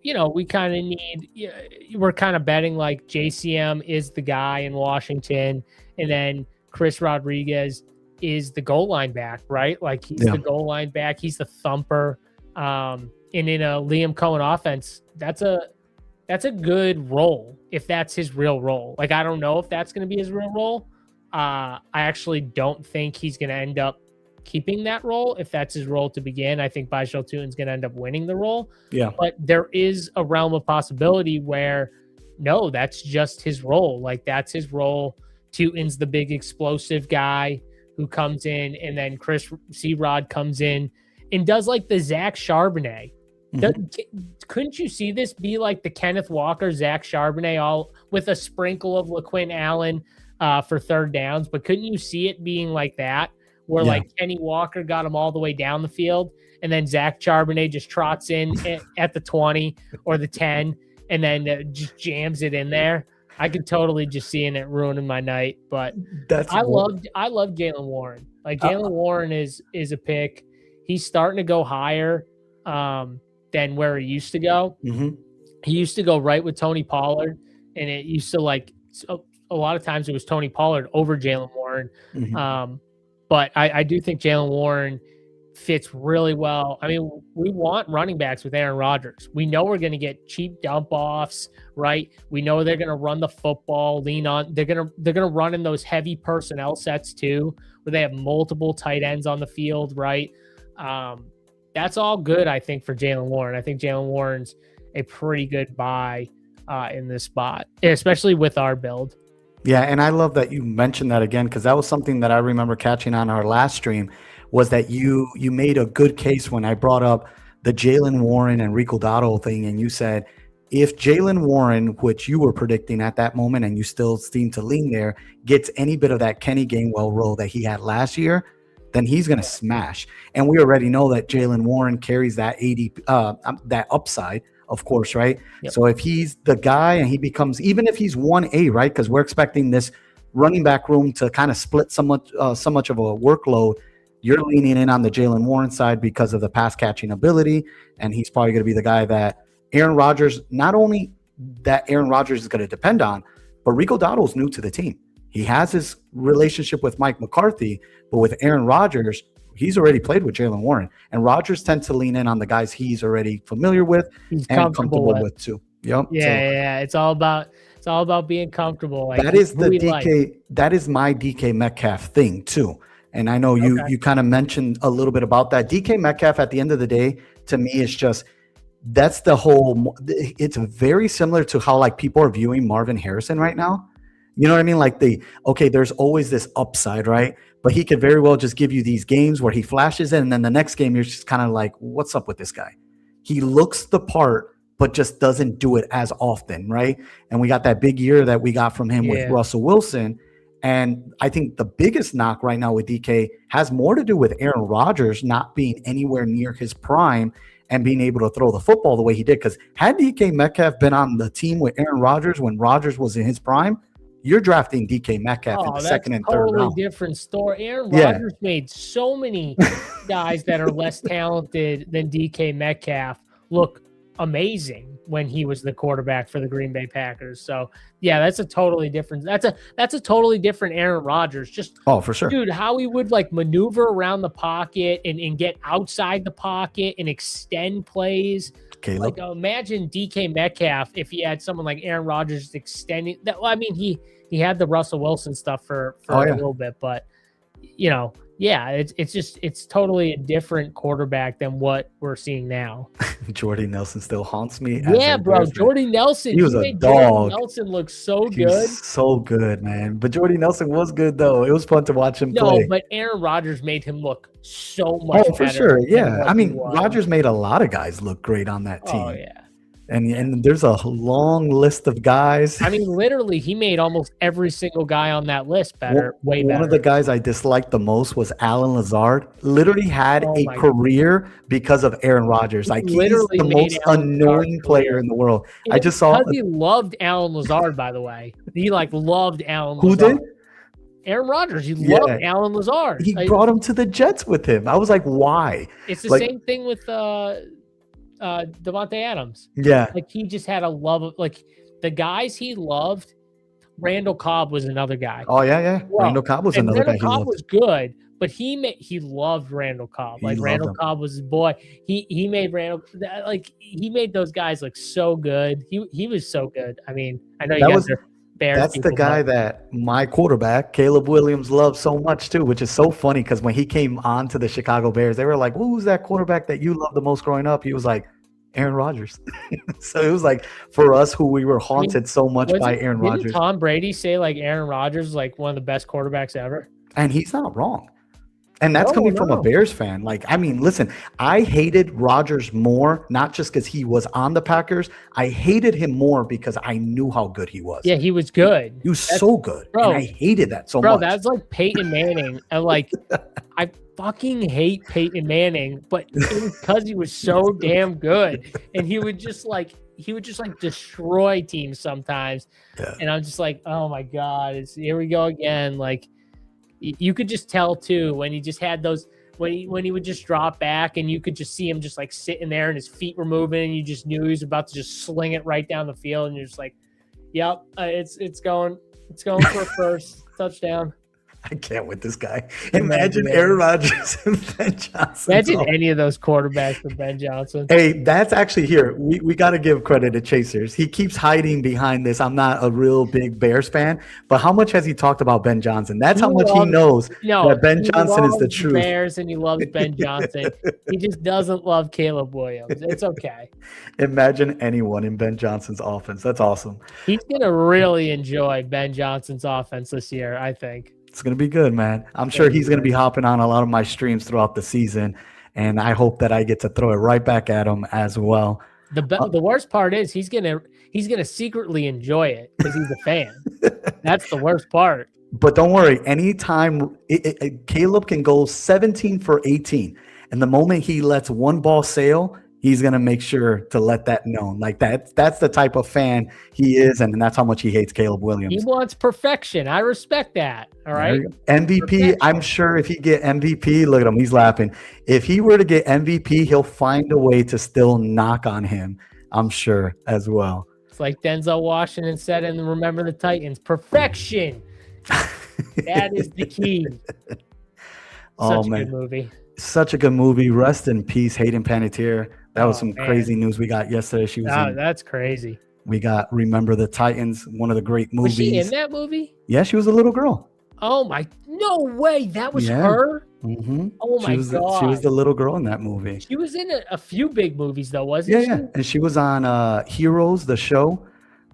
we kind of need. We're kind of betting like JCM is the guy in Washington, and then Chris Rodriguez is the goal line back, right? Like he's the goal line back. He's the thumper. And in a Liam Cohen offense, that's a good role if that's his real role. Like I don't know if that's going to be his real role. I actually don't think he's going to end up keeping that role if that's his role to begin. I think Bajel Tutin's going to end up winning the role. Yeah. But there is a realm of possibility where, no, that's just his role. Like that's his role. Tutin's the big explosive guy who comes in, and then Chris C-Rod comes in and does like the Zach Charbonnet. Couldn't you see this be like the Kenneth Walker, Zach Charbonnet, all with a sprinkle of LaQuinn Allen for third downs? But couldn't you see it being like that, where like Kenny Walker got him all the way down the field, and then Zach Charbonnet just trots in at the 20 or the 10, and then just jams it in there? I could totally just seeing it ruining my night. But I love Jaylen Warren. Like Jaylen Warren is a pick. He's starting to go higher than where he used to go. He used to go right with Tony Pollard, and it used to like a lot of times it was Tony Pollard over Jaylen Warren. But I do think Jaylen Warren fits really well. I mean, we want running backs with Aaron Rodgers. We know we're going to get cheap dump offs, right? We know they're going to run the football, lean on. They're going to run in those heavy personnel sets too, where they have multiple tight ends on the field, right? That's all good, I think, for Jaylen Warren. I think Jaylen Warren's a pretty good buy in this spot, especially with our build. Yeah, and I love that you mentioned that again, because that was something that I remember catching on our last stream, was that you made a good case when I brought up the Jaylen Warren and Rico Dotto thing, and you said, if Jaylen Warren, which you were predicting at that moment, and you still seem to lean there, gets any bit of that Kenny Gainwell role that he had last year, then he's going to smash. And we already know that Jaylen Warren carries that that upside, of course, right? Yep. So if he's the guy and he becomes, even if he's 1A, right? Because we're expecting this running back room to kind of split so much of a workload. You're leaning in on the Jaylen Warren side because of the pass catching ability, and he's probably going to be the guy that Aaron Rodgers, not only that Aaron Rodgers is going to depend on, but Rico Dotto's new to the team. He has his relationship with Mike McCarthy, but with Aaron Rodgers, he's already played with Jaylen Warren, and Rodgers tends to lean in on the guys he's already familiar with he's and comfortable with too. Yep. Yeah. It's all about being comfortable. Like, that is the DK. Like. That is my DK Metcalf thing too. And I know you kind of mentioned a little bit about that. DK Metcalf, at the end of the day, to me, is just, that's the whole, it's very similar to how like people are viewing Marvin Harrison right now. You know what I mean? Like there's always this upside, right? But he could very well just give you these games where he flashes in, and then the next game you're just kind of like, what's up with this guy? He looks the part, but just doesn't do it as often, right? And we got that big year that we got from him with Russell Wilson. And I think the biggest knock right now with DK has more to do with Aaron Rodgers not being anywhere near his prime and being able to throw the football the way he did. Because had DK Metcalf been on the team with Aaron Rodgers when Rodgers was in his prime, you're drafting DK Metcalf in the second and third round. Totally different story. Aaron Rodgers made so many guys that are less talented than DK Metcalf look amazing when he was the quarterback for the Green Bay Packers. So yeah, that's a totally different. That's a totally different Aaron Rodgers. Just for sure, dude. How he would like maneuver around the pocket and get outside the pocket and extend plays. Caleb. Like imagine DK Metcalf if he had someone like Aaron Rodgers extending that. Well, I mean he had the Russell Wilson stuff for a little bit, but it's totally a different quarterback than what we're seeing now. Jordy Nelson still haunts me. Yeah, bro. Jordy Nelson. He was a dog. Jordy Nelson looks so good. So good, man. But Jordy Nelson was good, though. It was fun to watch him play. No, but Aaron Rodgers made him look so much better. For sure. Yeah. I mean, Rodgers made a lot of guys look great on that team. Oh, yeah. And there's a long list of guys. I mean, literally, he made almost every single guy on that list better, way better. One of the guys I disliked the most was Alan Lazard. Literally had Oh a my career because of Aaron Rodgers. Like he's literally the made most Alan Lazard's annoying player career. in the world. And I just saw because he loved Alan Lazard, by the way. He like loved Alan who Lazard. did? Aaron Rodgers. He Yeah. loved Alan Lazard. He Like, brought him to the Jets with him. I was like, why? it's the Like, same thing with Devontae Adams. yeah. Like he just had a love of like the guys he loved. Randall Cobb was another guy. Oh yeah. Well, Randall Cobb was and another guy Randall he Cobb loved. was good, but he loved Randall Cobb. He Like loved Randall him. Cobb was his boy. He made Randall like he made those guys look so good. He was so good. I mean, I know you That guys was- are Bears That's the people, guy but that my quarterback, Caleb Williams, loved so much too, which is so funny because when he came on to the Chicago Bears, they were like, who's that quarterback that you loved the most growing up? He was like, Aaron Rodgers. So it was like for us who we were haunted so much by Aaron didn't Rodgers. Tom Brady say like Aaron Rodgers is like one of the best quarterbacks ever? And he's not wrong. And that's No, coming from a no. Bears fan. Like, I mean, listen, I hated Rodgers more, not just because he was on the Packers. I hated him more because I knew how good he was. Yeah, he was good. He was so good. bro, and I hated that so Bro, much. that's like Peyton Manning. And like I fucking hate Peyton Manning, but it was because he was so damn good. And he would just like destroy teams sometimes. Yeah. And I'm just like, oh my God, here we go again. Like you could just tell too when he just had those when he would just drop back and you could just see him just like sitting there and his feet were moving and you just knew he was about to just sling it right down the field and you're just like, yep, it's going for a first touchdown. I can't with this guy. Imagine Aaron Rodgers and Ben Johnson. Imagine any of those quarterbacks for Ben Johnson. Hey, that's actually here. We got to give credit to Chasers. He keeps hiding behind this. I'm not a real big Bears fan, but how much has he talked about Ben Johnson? That's how much he knows that Ben Johnson is the loves truth. Bears and he loves Ben Johnson. He just doesn't love Caleb Williams. It's okay. Imagine anyone in Ben Johnson's offense. That's awesome. He's gonna really enjoy Ben Johnson's offense this year, I think. It's going to be good, man. I'm sure he's going to be hopping on a lot of my streams throughout the season, and I hope that I get to throw it right back at him as well. The worst part is he's gonna secretly enjoy it because he's a fan. That's the worst part. But don't worry, anytime Caleb can go 17 for 18, and the moment he lets one ball sail, he's going to make sure to let that known. Like that's the type of fan he is, and that's how much he hates Caleb Williams. He wants perfection. I respect that. All right. MVP, Perfection. I'm sure if he get MVP, look at him, he's laughing. If he were to get MVP, he'll find a way to still knock on him, I'm sure, as well. It's like Denzel Washington said in Remember the Titans, perfection. That is the key. Oh, Such a man. good movie. Such a good movie. Rest in peace, Hayden Panettiere. That was some man. crazy news we got yesterday. She was in, That's crazy. we got Remember the Titans, one of the great movies. Was she in that movie? Yeah, she was a little girl. Oh my, no way. That was Yeah. her? Mm-hmm. Oh my She was God. the little girl in that movie. She was in a few big movies though, wasn't she? Yeah. And she was on Heroes, the show.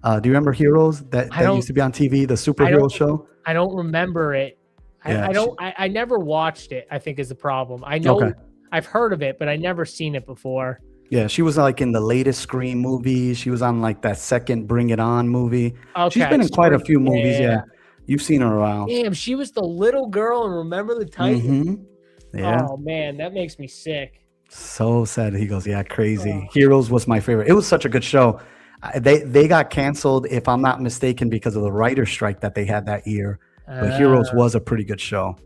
Do you remember Heroes that used to be on TV, the superhero show? I don't remember it. Yeah, I never watched it, I think is the problem. I know Okay. I've heard of it, but I never seen it before. Yeah, she was like in the latest Scream movie. She was on like that second Bring It On movie. Okay. She's been in quite a few movies. Yeah. Yeah. You've seen her around. Damn, she was the little girl and Remember the Titans. Mm-hmm. Yeah. Oh man, that makes me sick. So sad. He goes, yeah, crazy. Heroes was my favorite. It was such a good show. They got canceled, if I'm not mistaken, because of the writer's strike that they had that year. But Heroes was a pretty good show.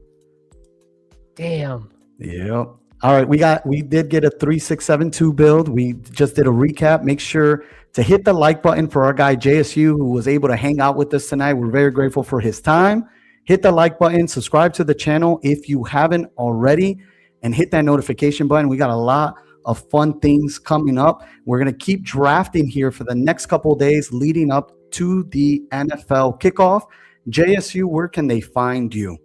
Damn. Yep. All right, we did get a 3672 build. We just did a recap. Make sure to hit the like button for our guy JSU, who was able to hang out with us tonight. We're very grateful for his time. Hit the like button, subscribe to the channel if you haven't already, and hit that notification button. We got a lot of fun things coming up. We're going to keep drafting here for the next couple of days leading up to the NFL kickoff. JSU, where can they find you?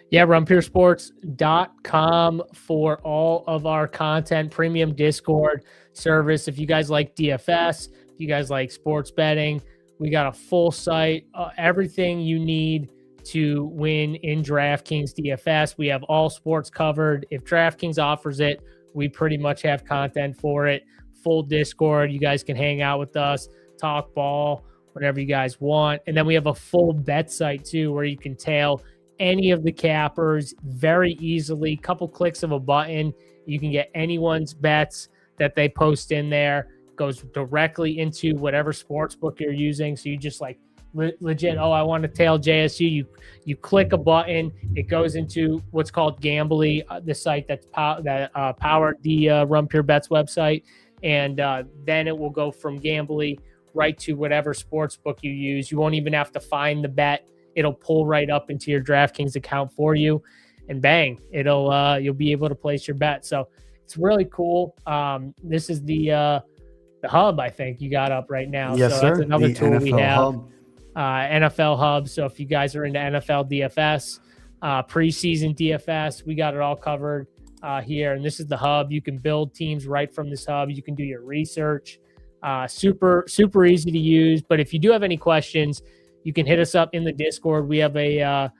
Yeah, runpuresports.com for all of our content, premium Discord service. If you guys like DFS, if you guys like sports betting, we got a full site, everything you need to win in DraftKings DFS. We have all sports covered. If DraftKings offers it, we pretty much have content for it. full Discord. You guys can hang out with us, talk ball, whatever you guys want. And then we have a full bet site too, where you can tail any of the cappers very easily. Couple clicks of a button, you can get anyone's bets that they post in there. Goes directly into whatever sports book you're using. So you just like legit, oh, I want to tail JSU. You click a button, it goes into what's called Gambly, the site that powered the Run Pure Bets website, and then it will go from Gambly right to whatever sports book you use. You won't even have to find the bet. It'll pull right up into your DraftKings account for you, and bang, you'll be able to place your bet. So it's really cool. This is the hub, I think you got up right now. Yes, so sir. That's another the tool NFL we have. Hub. NFL Hub. So if you guys are into NFL DFS, preseason DFS, we got it all covered here. And this is the hub. You can build teams right from this hub. You can do your research. Super easy to use. But if you do have any questions, you can hit us up in the Discord. We have a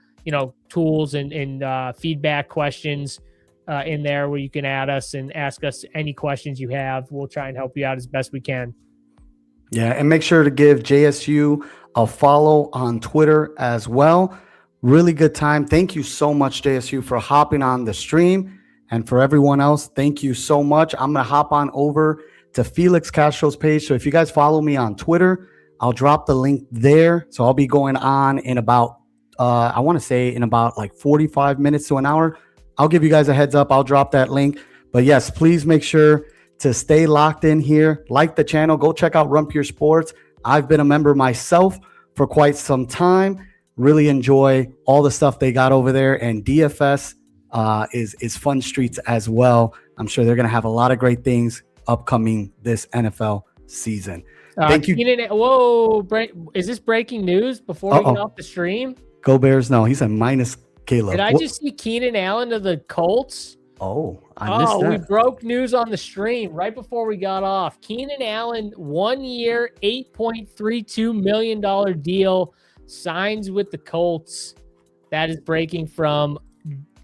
tools and feedback questions in there where you can add us and ask us any questions you have. We'll try and help you out as best we can. Yeah, and make sure to give JSU a follow on Twitter as well. Really good time. Thank you so much, JSU, for hopping on the stream. And for everyone else, thank you so much. I'm going to hop on over to Felix Castro's page. So if you guys follow me on Twitter, I'll drop the link there. So I'll be going on in about, I want to say in about like 45 minutes to an hour. I'll give you guys a heads up. I'll drop that link. But yes, please make sure to stay locked in here. Like the channel. Go check out Run Pure Sports. I've been a member myself for quite some time. Really enjoy all the stuff they got over there. And DFS is fun streets as well. I'm sure they're going to have a lot of great things upcoming this NFL season. Thank you. Whoa, is this breaking news before we get off the stream? Go Bears. No, he's a minus Caleb. Did I just see Keenan Allen to the Colts? Oh, I missed that. We broke news on the stream right before we got off. Keenan Allen, 1 year, $8.32 million deal, signs with the Colts. That is breaking from,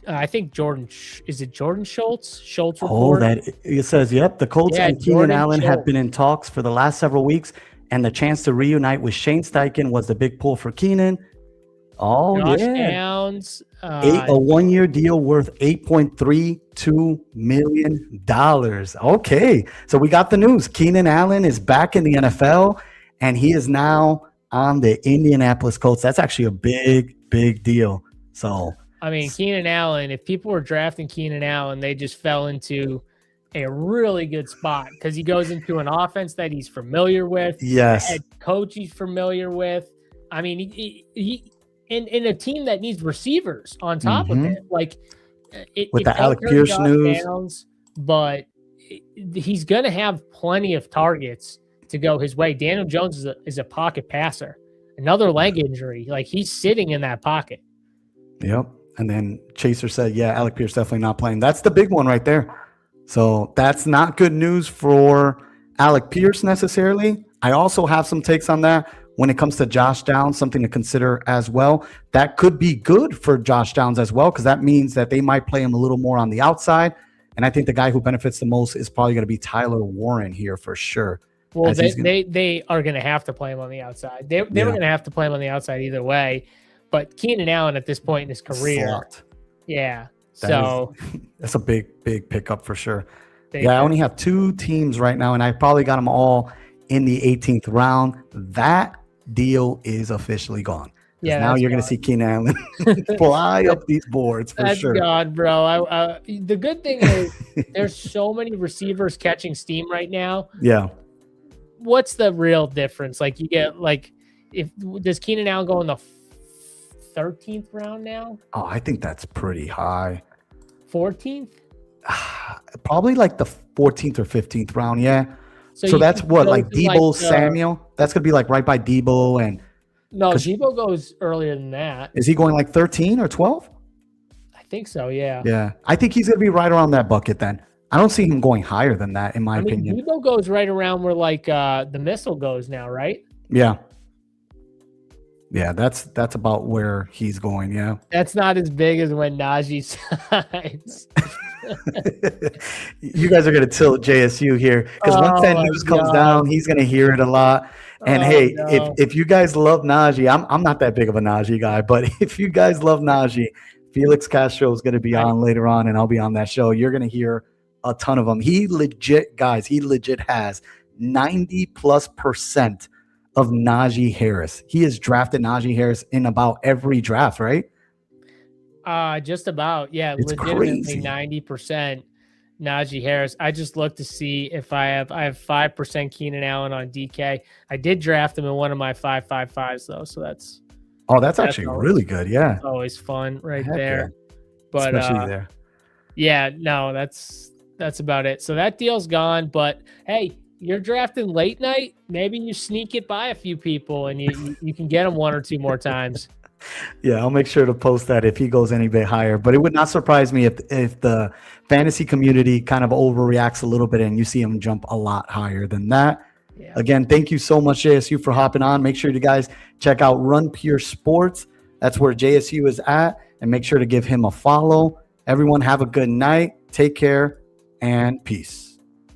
I think Jordan Schultz? Schultz report. Oh, that it says, yep, the Colts and Keenan Allen have been in talks for the last several weeks, and the chance to reunite with Shane Steichen was the big pull for Keenan. Oh, Josh yeah. Downs. A 1 year deal worth $8.32 million. Okay. So we got the news. Keenan Allen is back in the NFL, and he is now on the Indianapolis Colts. That's actually a big deal. So, I mean, Keenan Allen, if people were drafting Keenan Allen, they just fell into a really good spot because he goes into an offense that he's familiar with. Yes. A head coach he's familiar with. I mean, he in a team that needs receivers on top of it, like with the Alec Pierce news, Downs, but he's going to have plenty of targets to go his way. Daniel Jones is a pocket passer. Another leg injury, like he's sitting in that pocket. Yep. And then Chaser said, "Yeah, Alec Pierce definitely not playing." That's the big one right there. So that's not good news for Alec Pierce necessarily. I also have some takes on that. When it comes to Josh Downs, something to consider as well. That could be good for Josh Downs as well, because that means that they might play him a little more on the outside. And I think the guy who benefits the most is probably going to be Tyler Warren here for sure. Well, they are going to have to play him on the outside. They were going to have to play him on the outside either way. But Keenan Allen at this point in his career, slot. Yeah. That's a big pickup for sure. I only have two teams right now, and I probably got them all in the 18th round. That deal is officially gone. Yeah, now you're going to see Keenan Allen fly up these boards for that's sure. God, bro. The good thing is there's so many receivers catching steam right now. Yeah. What's the real difference? Like you get does Keenan Allen go in the 13th round now? Oh, I think that's pretty high. 14th? Probably like the 14th or 15th round. Yeah. So that's what, like Debo Samuel? That's going to be like right by Debo. And no, Debo goes earlier than that. Is he going like 13 or 12? I think so, yeah. Yeah. I think he's going to be right around that bucket then. I don't see him going higher than that, in my opinion. Debo goes right around where like the missile goes now, right? Yeah. Yeah, that's about where he's going, yeah. That's not as big as when Najee signs. You guys are going to tilt JSU here because once Oh that my news comes God. down, he's going to hear it a lot. And Oh hey, no. if you guys love Najee, I'm not that big of a Najee guy, but if you guys love Najee, Felix Castro is going to be on later on, and I'll be on that show. You're going to hear a ton of them. He legit has 90+% of Najee Harris. He has drafted Najee Harris in about every draft, right? Just about. Yeah, It's legitimately crazy. 90% Najee Harris. I just looked to see if I have 5% Keenan Allen on DK. I did draft him in one of my 5.55s though, so that's Actually always, really good. Yeah. always fun right Heck there. yeah. But Especially there. yeah, no, that's about it. So that deal's gone. But hey, you're drafting late night. Maybe you sneak it by a few people and you can get them one or two more times. Yeah, I'll make sure to post that if he goes any bit higher. But it would not surprise me if the fantasy community kind of overreacts a little bit and you see him jump a lot higher than that. Yeah. Again, thank you so much, JSU, for hopping on. Make sure you guys check out Run Pure Sports. That's where JSU is at. And make sure to give him a follow. Everyone have a good night. Take care and peace.